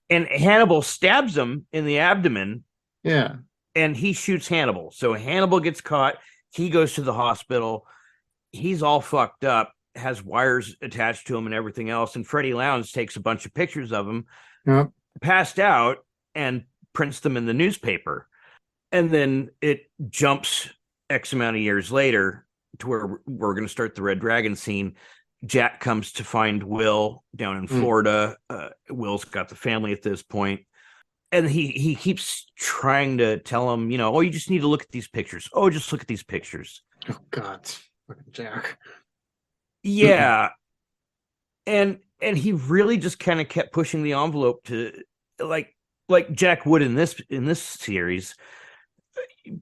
and Hannibal stabs him in the abdomen. Yeah. And he shoots Hannibal. So Hannibal gets caught. He goes to the hospital. He's all fucked up, has wires attached to him and everything else. And Freddie Lowndes takes a bunch of pictures of him, Yep. passed out, and prints them in the newspaper. And then it jumps X amount of years later to where we're going to start the Red Dragon scene. Jack comes to find Will down in Florida. Will's got the family at this point. And he keeps trying to tell him, oh, you just need to look at these pictures. Oh, just look at these pictures. Oh, God. Fucking Jack. Yeah. And he really just kind of kept pushing the envelope to like Jack would in this series,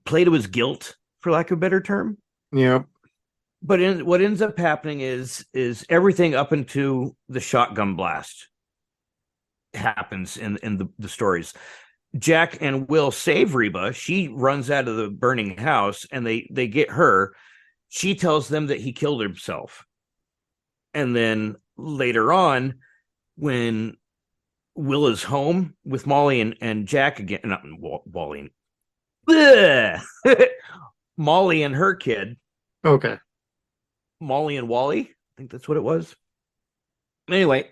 play to his guilt, for lack of a better term. Yep. But what ends up happening is everything up into the shotgun blast happens in the stories. Jack and Will save Reba. She runs out of the burning house, and they get her. She tells them that he killed himself. And then later on, when Will is home with Molly and Jack again, not Wally, Molly and her kid. Okay. Molly and Wally, I think that's what it was. Anyway,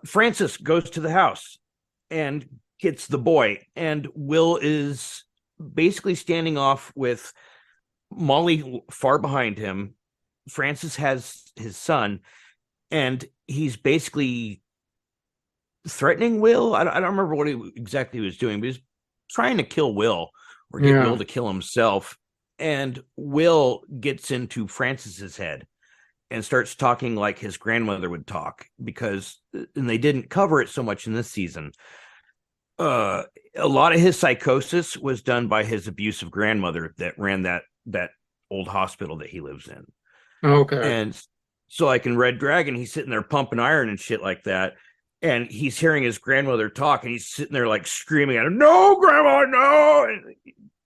Francis goes to the house and gets the boy, and Will is basically standing off with Molly far behind him. Francis has his son, and he's basically threatening Will. I don't remember what exactly he was doing, but he's trying to kill Will or get Will to kill himself. And Will gets into Francis's head and starts talking like his grandmother would talk, and they didn't cover it so much in this season. A lot of his psychosis was done by his abusive grandmother that ran that old hospital that he lives in. Okay. And so like in Red Dragon, he's sitting there pumping iron and shit like that. And he's hearing his grandmother talk, and he's sitting there like screaming at him, "No, grandma, no!" And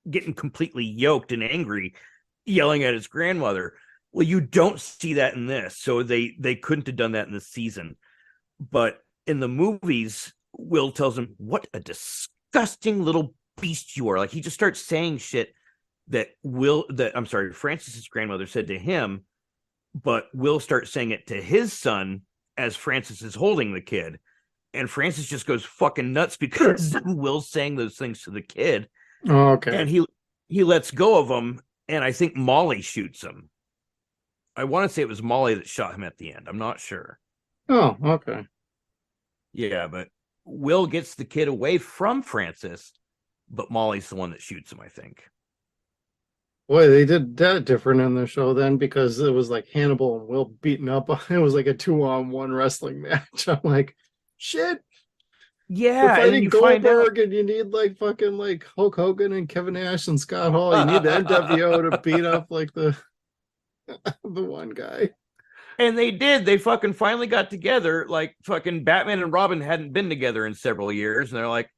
getting completely yoked and angry, yelling at his grandmother. Well, you don't see that in this. So they couldn't have done that in this season. But in the movies, Will tells him, "What a disgusting little beast you are." Like he just starts saying shit that Francis's grandmother said to him, but Will starts saying it to his son as Francis is holding the kid. And Francis just goes fucking nuts because Will's saying those things to the kid. Okay. And he lets go of him, and I think Molly shoots him. I want to say it was Molly that shot him at the end. I'm not sure. Oh, okay. Yeah, but Will gets the kid away from Francis, but Molly's the one that shoots him, I think. Boy, they did that different in the show then, because it was like Hannibal and Will beating up. It was like a 2-on-1 wrestling match. I'm like, shit. Yeah, You're fighting you Goldberg, and you need like fucking like Hulk Hogan and Kevin Nash and Scott Hall. You need the NWO to beat up like the one guy. And they did. They fucking finally got together. Like fucking Batman and Robin hadn't been together in several years, and they're like,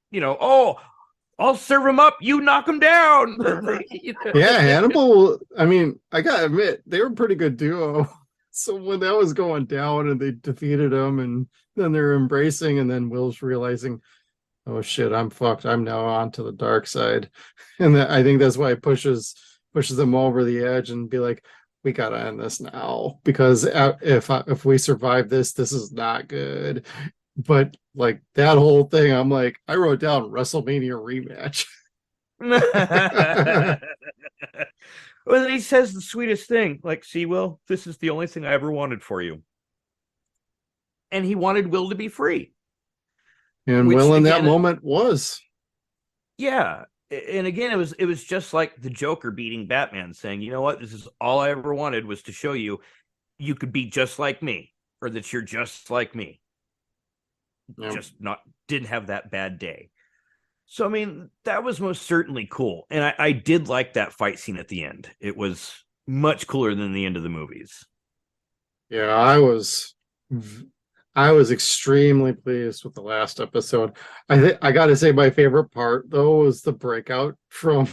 I'll serve him up. You knock him down. Yeah, Hannibal. I mean, I gotta admit, they were a pretty good duo. So when that was going down and they defeated him, and then they're embracing, and then Will's realizing, oh shit, I'm fucked. I'm now on to the dark side. And I think that's why it pushes them over the edge and be like, we gotta end this now, because if we survive this, this is not good. But like that whole thing, I'm like, I wrote down WrestleMania rematch. Well, then he says the sweetest thing, like, see, Will, this is the only thing I ever wanted for you. And he wanted Will to be free. And Which, Will in that again, moment was. yeah. And again, it was just like the Joker beating Batman, saying, you know what, this is all I ever wanted, was to show you you could be just like me, or that you're just like me. Yep. Just didn't have that bad day. So, I mean, that was most certainly cool. And I did like that fight scene at the end. It was much cooler than the end of the movies. Yeah, I was extremely pleased with the last episode. I gotta say my favorite part though was the breakout from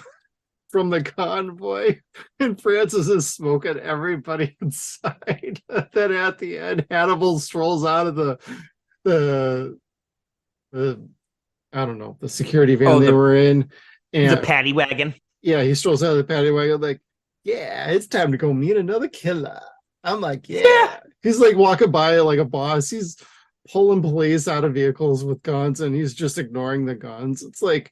the convoy, and Francis is smoking everybody inside. Then at the end, Hannibal strolls out of the I don't know, the security van they were in, and the paddy wagon. Yeah, he strolls out of the paddy wagon like, yeah, it's time to go meet another killer. I'm like, yeah. He's like walking by like a boss. He's pulling police out of vehicles with guns, and he's just ignoring the guns. It's like,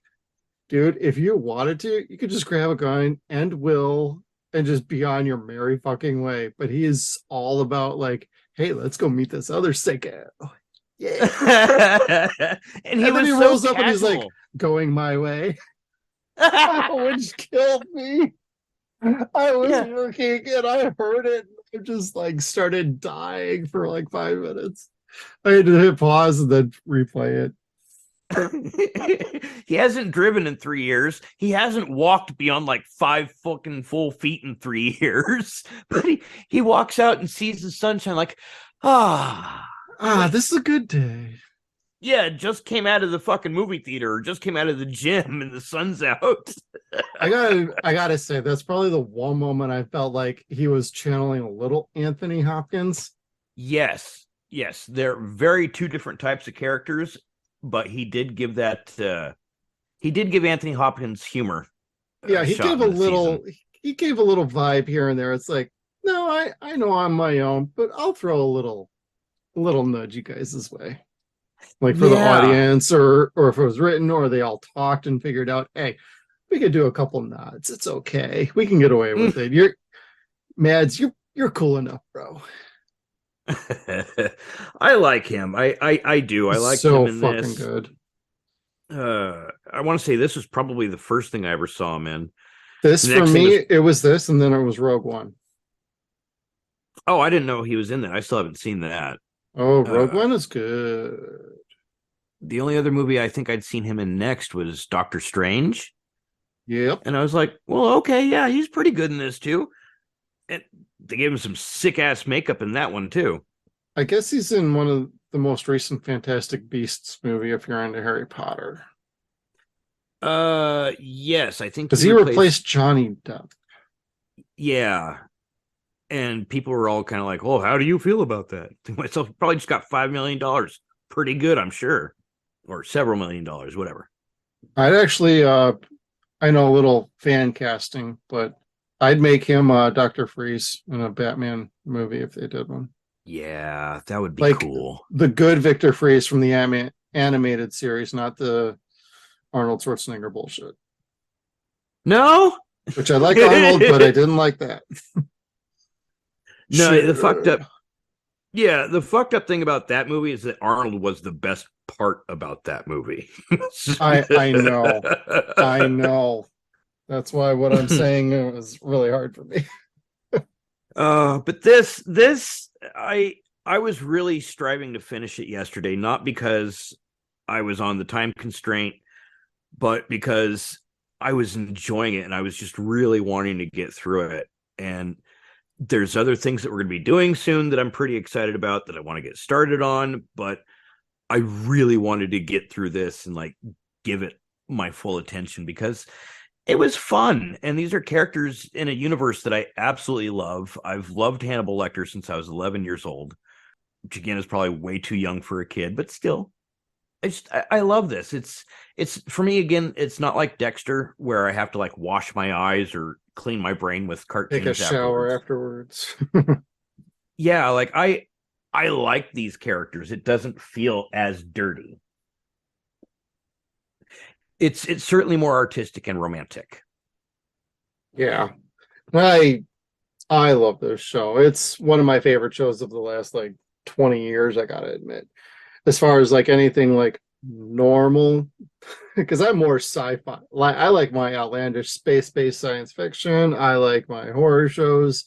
dude, if you wanted to, you could just grab a gun and Will and just be on your merry fucking way. But he is all about like, hey, let's go meet this other sicko. Yeah. and then he rolls up and he's like, going my way. Which killed me. I was working and I heard it. I just like started dying for like 5 minutes. I had to hit pause and then replay it. He hasn't driven in 3 years. He hasn't walked beyond like 5 fucking full feet in 3 years. But he walks out and sees the sunshine like, this is a good day. Yeah, just came out of the fucking movie theater, or just came out of the gym and the sun's out. I gotta say, that's probably the one moment I felt like he was channeling a little Anthony Hopkins. Yes. They're very two different types of characters, but he did give Anthony Hopkins humor. Yeah, he gave a little vibe here and there. It's like, no, I know I'm my own, but I'll throw a little nudge you guys this way. Like for the audience, or if it was written, or they all talked and figured out, hey, we could do a couple nods. It's okay. We can get away with it. Mads, you're cool enough, bro. I like him. I do. I like so him in fucking this. Good. I want to say this was probably the first thing I ever saw him in. This for me, it was this, and then it was Rogue One. Oh, I didn't know he was in that. I still haven't seen that. Oh, Rogue One is good. The only other movie I think I'd seen him in next was Doctor Strange. Yep. And I was like, well, okay, yeah, he's pretty good in this too. And they gave him some sick ass makeup in that one too. I guess he's in one of the most recent Fantastic Beasts movie if you're into Harry Potter. Yes, I think because he replaced Johnny Depp. Yeah. And people were all kind of like, oh, how do you feel about that? To myself, probably just got $5 million. Pretty good, I'm sure. Or several $1 million, whatever. I'd actually, I know a little fan casting, but I'd make him Dr. Freeze in a Batman movie if they did one. Yeah, that would be cool. The good Victor Freeze from the animated series, not the Arnold Schwarzenegger bullshit. No? Which I like Arnold, but I didn't like that. No, the fucked up. Yeah, the fucked up thing about that movie is that Arnold was the best part about that movie. I know. That's why what I'm saying was really hard for me. But this I was really striving to finish it yesterday, not because I was on the time constraint, but because I was enjoying it and I was just really wanting to get through it. And there's other things that we're going to be doing soon that I'm pretty excited about that I want to get started on, but I really wanted to get through this and like give it my full attention because it was fun. And these are characters in a universe that I absolutely love. I've loved Hannibal Lecter since I was 11 years old, which again is probably way too young for a kid, but still. I love this. It's for me again. It's not like Dexter where I have to like wash my eyes or clean my brain with cartoons. Take a shower afterwards. Yeah, like I like these characters. It doesn't feel as dirty. It's certainly more artistic and romantic. Yeah, I love this show. It's one of my favorite shows of the last like 20 years. I gotta admit. As far as like anything like normal, because I'm more sci-fi. Like I like my outlandish space-based science fiction. I like my horror shows.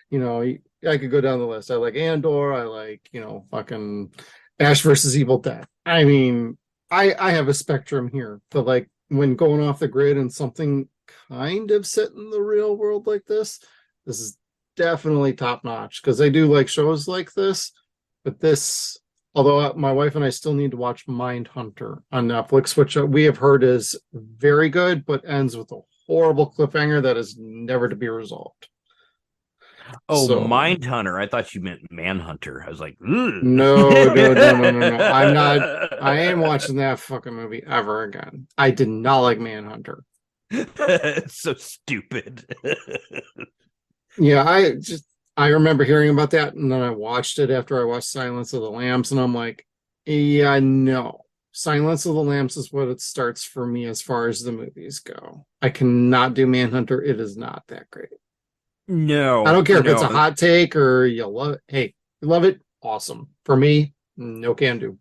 You know, I could go down the list. I like Andor. I like, fucking Ash versus Evil Dead. I mean, I have a spectrum here, but like when going off the grid and something kind of set in the real world like this is definitely top notch because I do like shows like this, but this. Although my wife and I still need to watch Mindhunter on Netflix, which we have heard is very good, but ends with a horrible cliffhanger that is never to be resolved. Oh, so, Mindhunter. I thought you meant Manhunter. I was like, no. I'm not. I ain't watching that fucking movie ever again. I did not like Manhunter. It's so stupid. Yeah, I remember hearing about that, and then I watched it after I watched Silence of the Lambs, and I'm like, yeah, no. Silence of the Lambs is what it starts for me as far as the movies go. I cannot do Manhunter. It is not that great. No. I don't care if it's a hot take or you love it. Hey, you love it? Awesome. For me, no can do.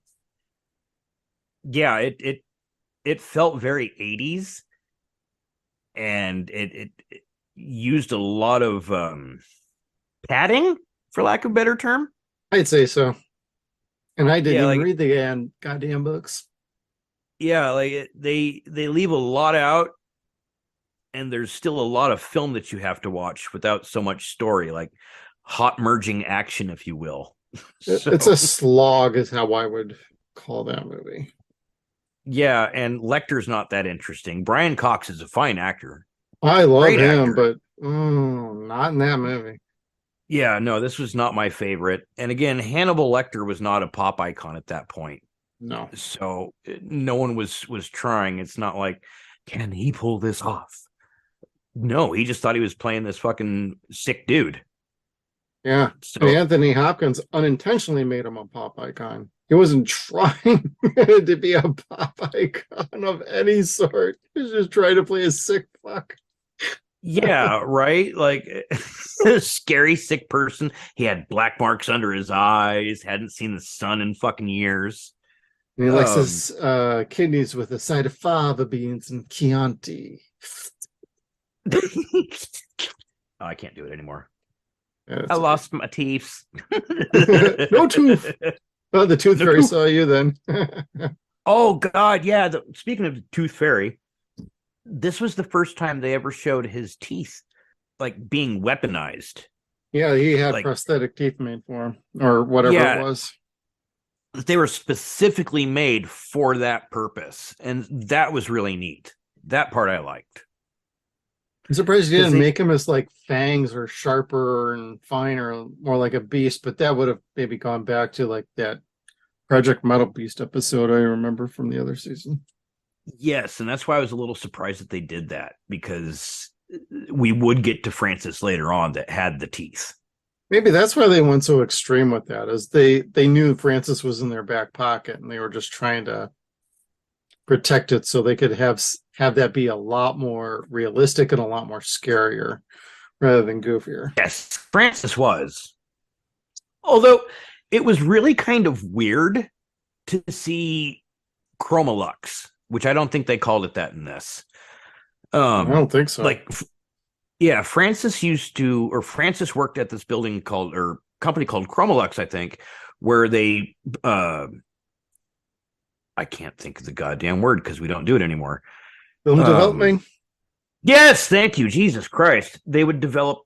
Yeah, it felt very 80s, and it used a lot of padding, for lack of a better term. I'd say so. And I didn't even read the goddamn books. Yeah, like they leave a lot out, and there's still a lot of film that you have to watch without so much story, like hot merging action, if you will. It's a slog is how I would call that movie. Yeah, and Lecter's not that interesting. Brian Cox is a fine actor. I love him, but not in that movie. Yeah, no, this was not my favorite. And again, Hannibal Lecter was not a pop icon at that point. No. So no one was trying. It's not like, can he pull this off? No, he just thought he was playing this fucking sick dude. Yeah. So Anthony Hopkins unintentionally made him a pop icon. He wasn't trying to be a pop icon of any sort. He was just trying to play a sick fuck. Yeah, right? Like a scary sick person. He had black marks under his eyes, hadn't seen the sun in fucking years. And he likes his kidneys with a side of fava beans and Chianti. I can't do it anymore. Yeah, I lost my teeth. No tooth. Oh, the tooth fairy saw you then. Oh, God, yeah. Speaking of the tooth fairy, this was the first time they ever showed his teeth like being weaponized. Yeah, he had prosthetic teeth made for him, or whatever it was. They were specifically made for that purpose, and that was really neat. That part I liked. I'm surprised you didn't make him as like fangs or sharper and finer, more like a beast, but that would have maybe gone back to like that Project Metal Beast episode I remember from the other season. Yes, and that's why I was a little surprised that they did that, because we would get to Francis later on that had the teeth. Maybe that's why they went so extreme with that, is they knew Francis was in their back pocket and they were just trying to protect it so they could have that be a lot more realistic and a lot more scarier rather than goofier. Yes, Francis was. Although it was really kind of weird to see Chromolux, which I don't think they called it that in this. I don't think so. Yeah, Francis worked at this company called Chromolux, I think, where they I can't think of the goddamn word because we don't do it anymore. Film development. Yes, thank you, Jesus Christ. They would develop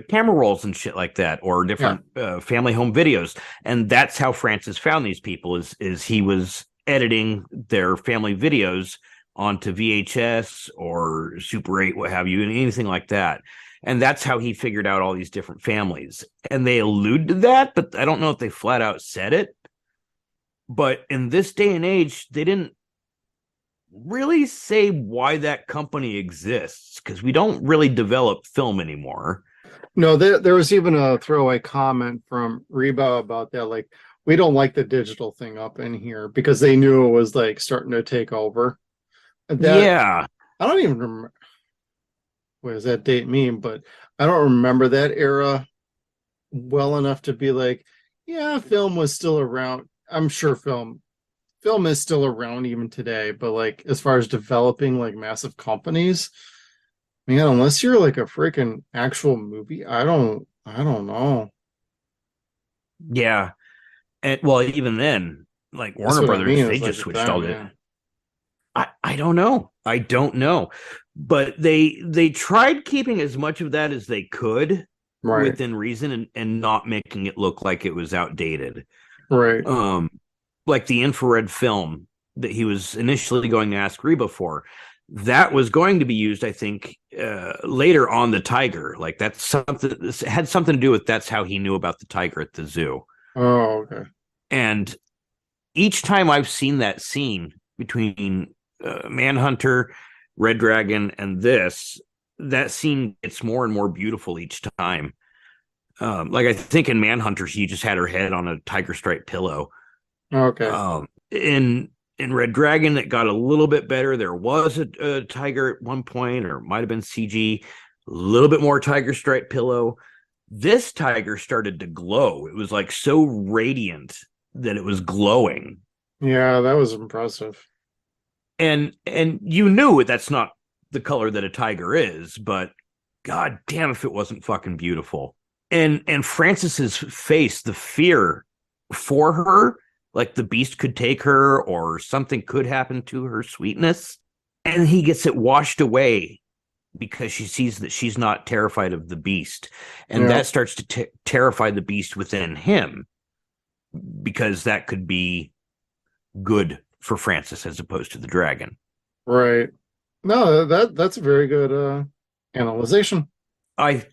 camera rolls and shit like that, or different family home videos, and that's how Francis found these people. Is he was editing their family videos onto VHS or Super 8, what have you, and anything like that. And that's how he figured out all these different families. And they allude to that, but I don't know if they flat out said it. But in this day and age, they didn't really say why that company exists, because we don't really develop film anymore. No, there was even a throwaway comment from Reba about that. Like, we don't like the digital thing up in here because they knew it was like starting to take over. That Yeah. I don't even remember. What does that date mean? But I don't remember that era well enough to be like, yeah, film was still around. I'm sure film is still around even today, but like as far as developing like massive companies, man, unless you're like a freaking actual movie, I don't know. Yeah. And well, even then, like That's Warner what I Brothers, mean. they Is just like switched them, all the yeah. I don't know. I don't know. But they tried keeping as much of that as they could Right, within reason, and not making it look like it was outdated. right. Um like the infrared film that he was initially going to ask Reba for, that was going to be used, I think, later on the tiger. Like that's something, this had something to do with, that's how he knew about the tiger at the zoo. Oh, okay. And each time I've seen that scene between Manhunter, Red Dragon, and this, that scene gets more and more beautiful each time. Like I think in Manhunter, she just had her head on a tiger stripe pillow. Okay. In Red Dragon, it got a little bit better. There was a tiger at one point, or it might have been CG. A little bit more tiger stripe pillow. This tiger started to glow. It was like so radiant that it was glowing. Yeah, that was impressive. And you knew that's not the color that a tiger is, but god damn if it wasn't fucking beautiful. And Francis's face, the fear for her, like the beast could take her or something could happen to her sweetness, and he gets it washed away because she sees that she's not terrified of the beast, and Yeah, that starts to terrify the beast within him, because that could be good for Francis as opposed to the dragon. right. No, that's a very good analyzation. I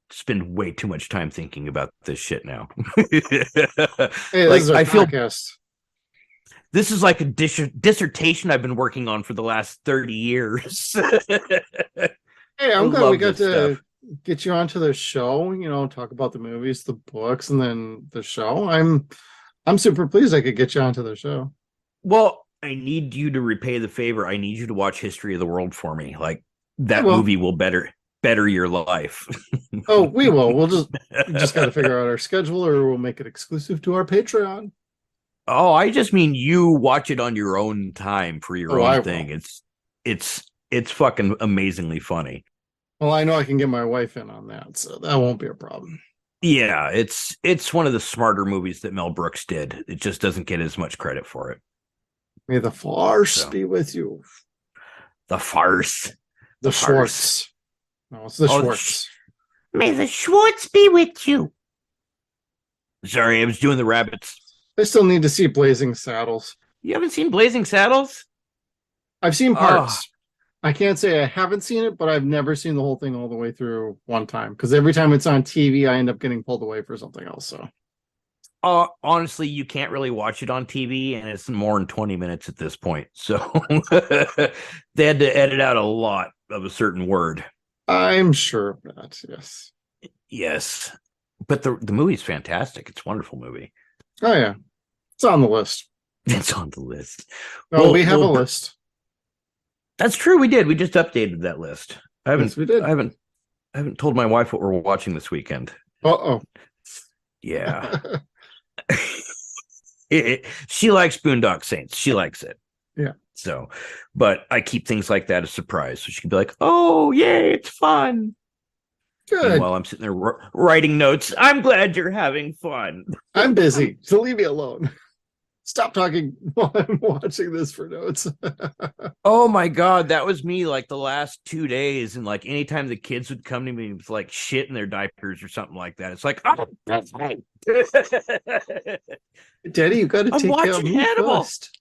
spend way too much time thinking about this shit now. Hey, this is Like our I feel podcast. this is like a dissertation I've been working on for the last 30 years. Hey, I I'm glad we love got this to stuff. get you onto the show, talk about the movies, the books, and then the show. I'm super pleased I could get you onto the show. Well, I need you to repay the favor. I need you to watch History of the World for me. Like I that will. movie will better your life. Oh, we will. We just got to figure out our schedule, or we'll make it exclusive to our Patreon. Oh, I just mean you watch it on your own time for your Oh, own I thing. will. It's fucking amazingly funny. Well, I know I can get my wife in on that, so that won't be a problem. Yeah, it's one of the smarter movies that Mel Brooks did. It just doesn't get as much credit for it. May the force So be with you. the farce, The the farce. Schwartz. No, it's the Oh, Schwartz. may the Schwartz be with you. Sorry, I was doing the rabbits. I still need to see Blazing Saddles. You haven't seen Blazing Saddles? I've seen Oh, parts. I can't say I haven't seen it, but I've never seen the whole thing all the way through one time because every time it's on TV, I end up getting pulled away for something else. So, honestly, you can't really watch it on TV, and it's more than 20 minutes at this point. So they had to edit out a lot of a certain word. I'm sure of that. Yes. Yes, but the movie's fantastic. It's a wonderful movie. Oh yeah, it's on the list. It's on the list. Oh, we have a list. That's true. We did. We just updated that list. I haven't. Yes, we did. I haven't told my wife what we're watching this weekend. Uh-oh. Yeah. She likes Boondock Saints. She likes it. Yeah. So, but I keep things like that a surprise, so she can be like, "Oh, yay, it's fun." Good. Meanwhile, I'm sitting there writing notes. I'm glad you're having fun. I'm busy, so leave me alone. Stop talking while I'm watching this for notes. Oh my god, that was me like the last 2 days, and like anytime the kids would come to me with like shit in their diapers or something like that, it's like, oh, that's right. Daddy, you got to I'm take care of watching me Hannibal. first.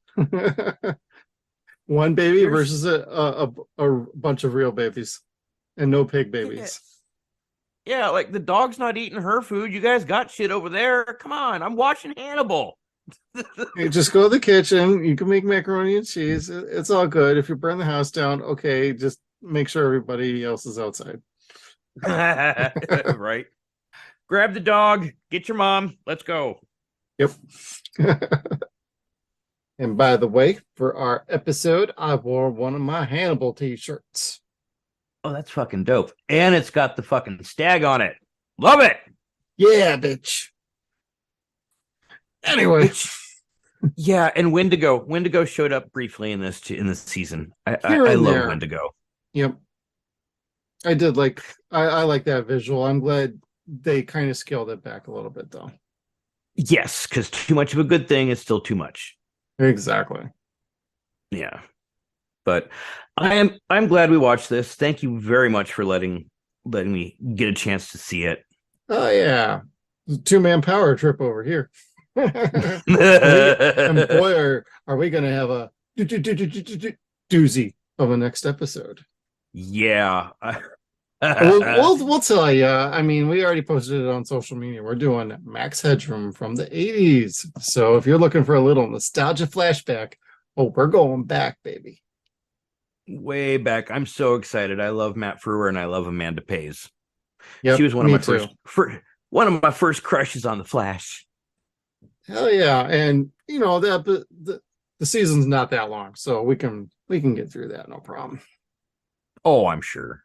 One baby There's- versus a bunch of real babies and no pig babies. Yeah, like the dog's not eating her food. You guys got shit over there. Come on, I'm watching Hannibal. You just go to the kitchen. You can make macaroni and cheese. It's all good. If you burn the house down, okay, just make sure everybody else is outside. Right. Grab the dog. Get your mom. Let's go. Yep. And by the way, for our episode, I wore one of my Hannibal t-shirts. Oh, that's fucking dope. And it's got the fucking stag on it. Love it. Yeah, bitch. Anyway. Yeah, and Wendigo. Wendigo showed up briefly in this season. I Here and love there. Wendigo. Yep. I did like I like that visual. I'm glad they kind of scaled it back a little bit though. Yes, because too much of a good thing is still too much. Exactly. Yeah. But I'm glad we watched this. Thank you very much for letting me get a chance to see it. Oh yeah. Two-man power trip over here. And boy, are we gonna have a doozy of a next episode. Yeah. We'll tell you. I mean, we already posted it on social media. We're doing Max Headroom from the 80s. So if you're looking for a little nostalgia flashback, oh, we're going back, baby. Way back. I'm so excited. I love Matt Frewer and I love Amanda Pays. Yep, She was one of me my too. one of my first crushes on the Flash. Hell yeah. And you know that the season's not that long, so we can get through that, no problem. Oh, I'm sure.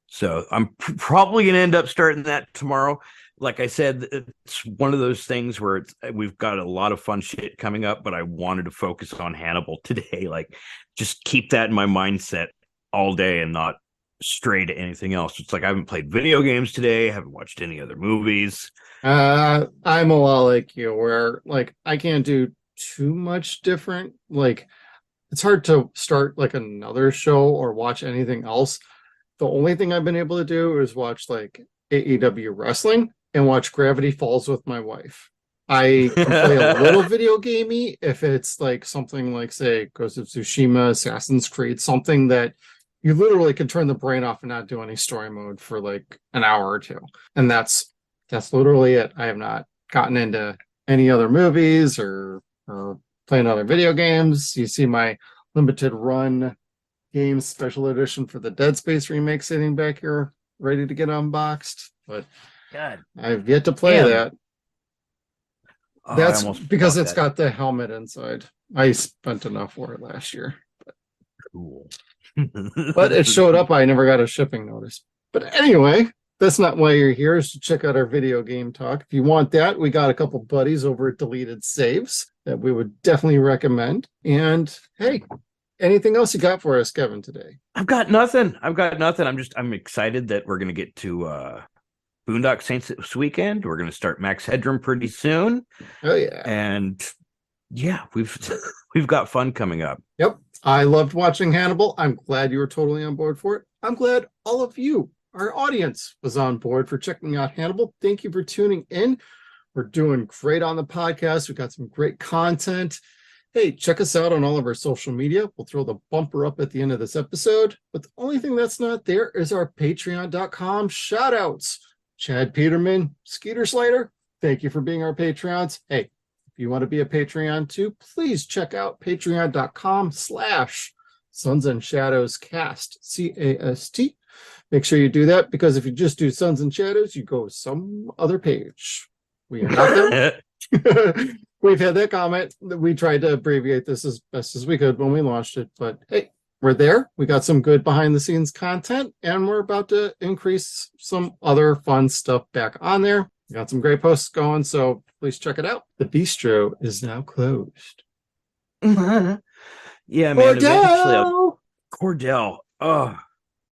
So I'm probably going to end up starting that tomorrow. Like I said, it's one of those things where we've got a lot of fun shit coming up, but I wanted to focus on Hannibal today. Like, just keep that in my mindset all day and not stray to anything else. It's like I haven't played video games today. I haven't watched any other movies. I'm a lot like you, where like I can't do too much different. Like it's hard to start like another show or watch anything else. The only thing I've been able to do is watch like AEW wrestling and watch Gravity Falls with my wife. I can play a little video gamey if it's like something like, say, Ghost of Tsushima, Assassin's Creed, something that you literally can turn the brain off and not do any story mode for like an hour or two. And that's literally it. I have not gotten into any other movies or playing other video games. You see my limited run games special edition for the Dead Space remake sitting back here ready to get unboxed, but God, I've yet to play that. Oh, That's because it's got the helmet inside. I spent enough for it last year. Cool. But it showed up. I never got a shipping notice. But anyway, that's not why you're here, is to check out our video game talk. If you want that, we got a couple buddies over at Deleted Saves that we would definitely recommend. And hey, anything else you got for us, Kevin, today? I've got nothing. I'm excited that we're going to get to Boondock Saints this weekend. We're going to start Max Headroom pretty soon. Oh yeah. And yeah, we've got fun coming up. Yep. I loved watching Hannibal. I'm glad you were totally on board for it. I'm glad all of you, our audience, was on board for checking out Hannibal. Thank you for tuning in. We're doing great on the podcast. We've got some great content. Hey, check us out on all of our social media. We'll throw the bumper up at the end of this episode. But the only thing that's not there is our patreon.com shout outs. Chad Peterman, Skeeter Slater, thank you for being our Patreons. Hey, if you want to be a Patreon too, please check out patreon.com/SunsAndShadowsCast, CAST. Make sure you do that, because if you just do Suns and Shadows, you go some other page. We are not them. We've had that comment. We tried to abbreviate this as best as we could when we launched it, but hey, we're there. We got some good behind the scenes content, and we're about to increase some other fun stuff back on there. We got some great posts going, so please check it out. The bistro is now closed. Yeah, man. Cordell! Eventually, Cordell. Oh,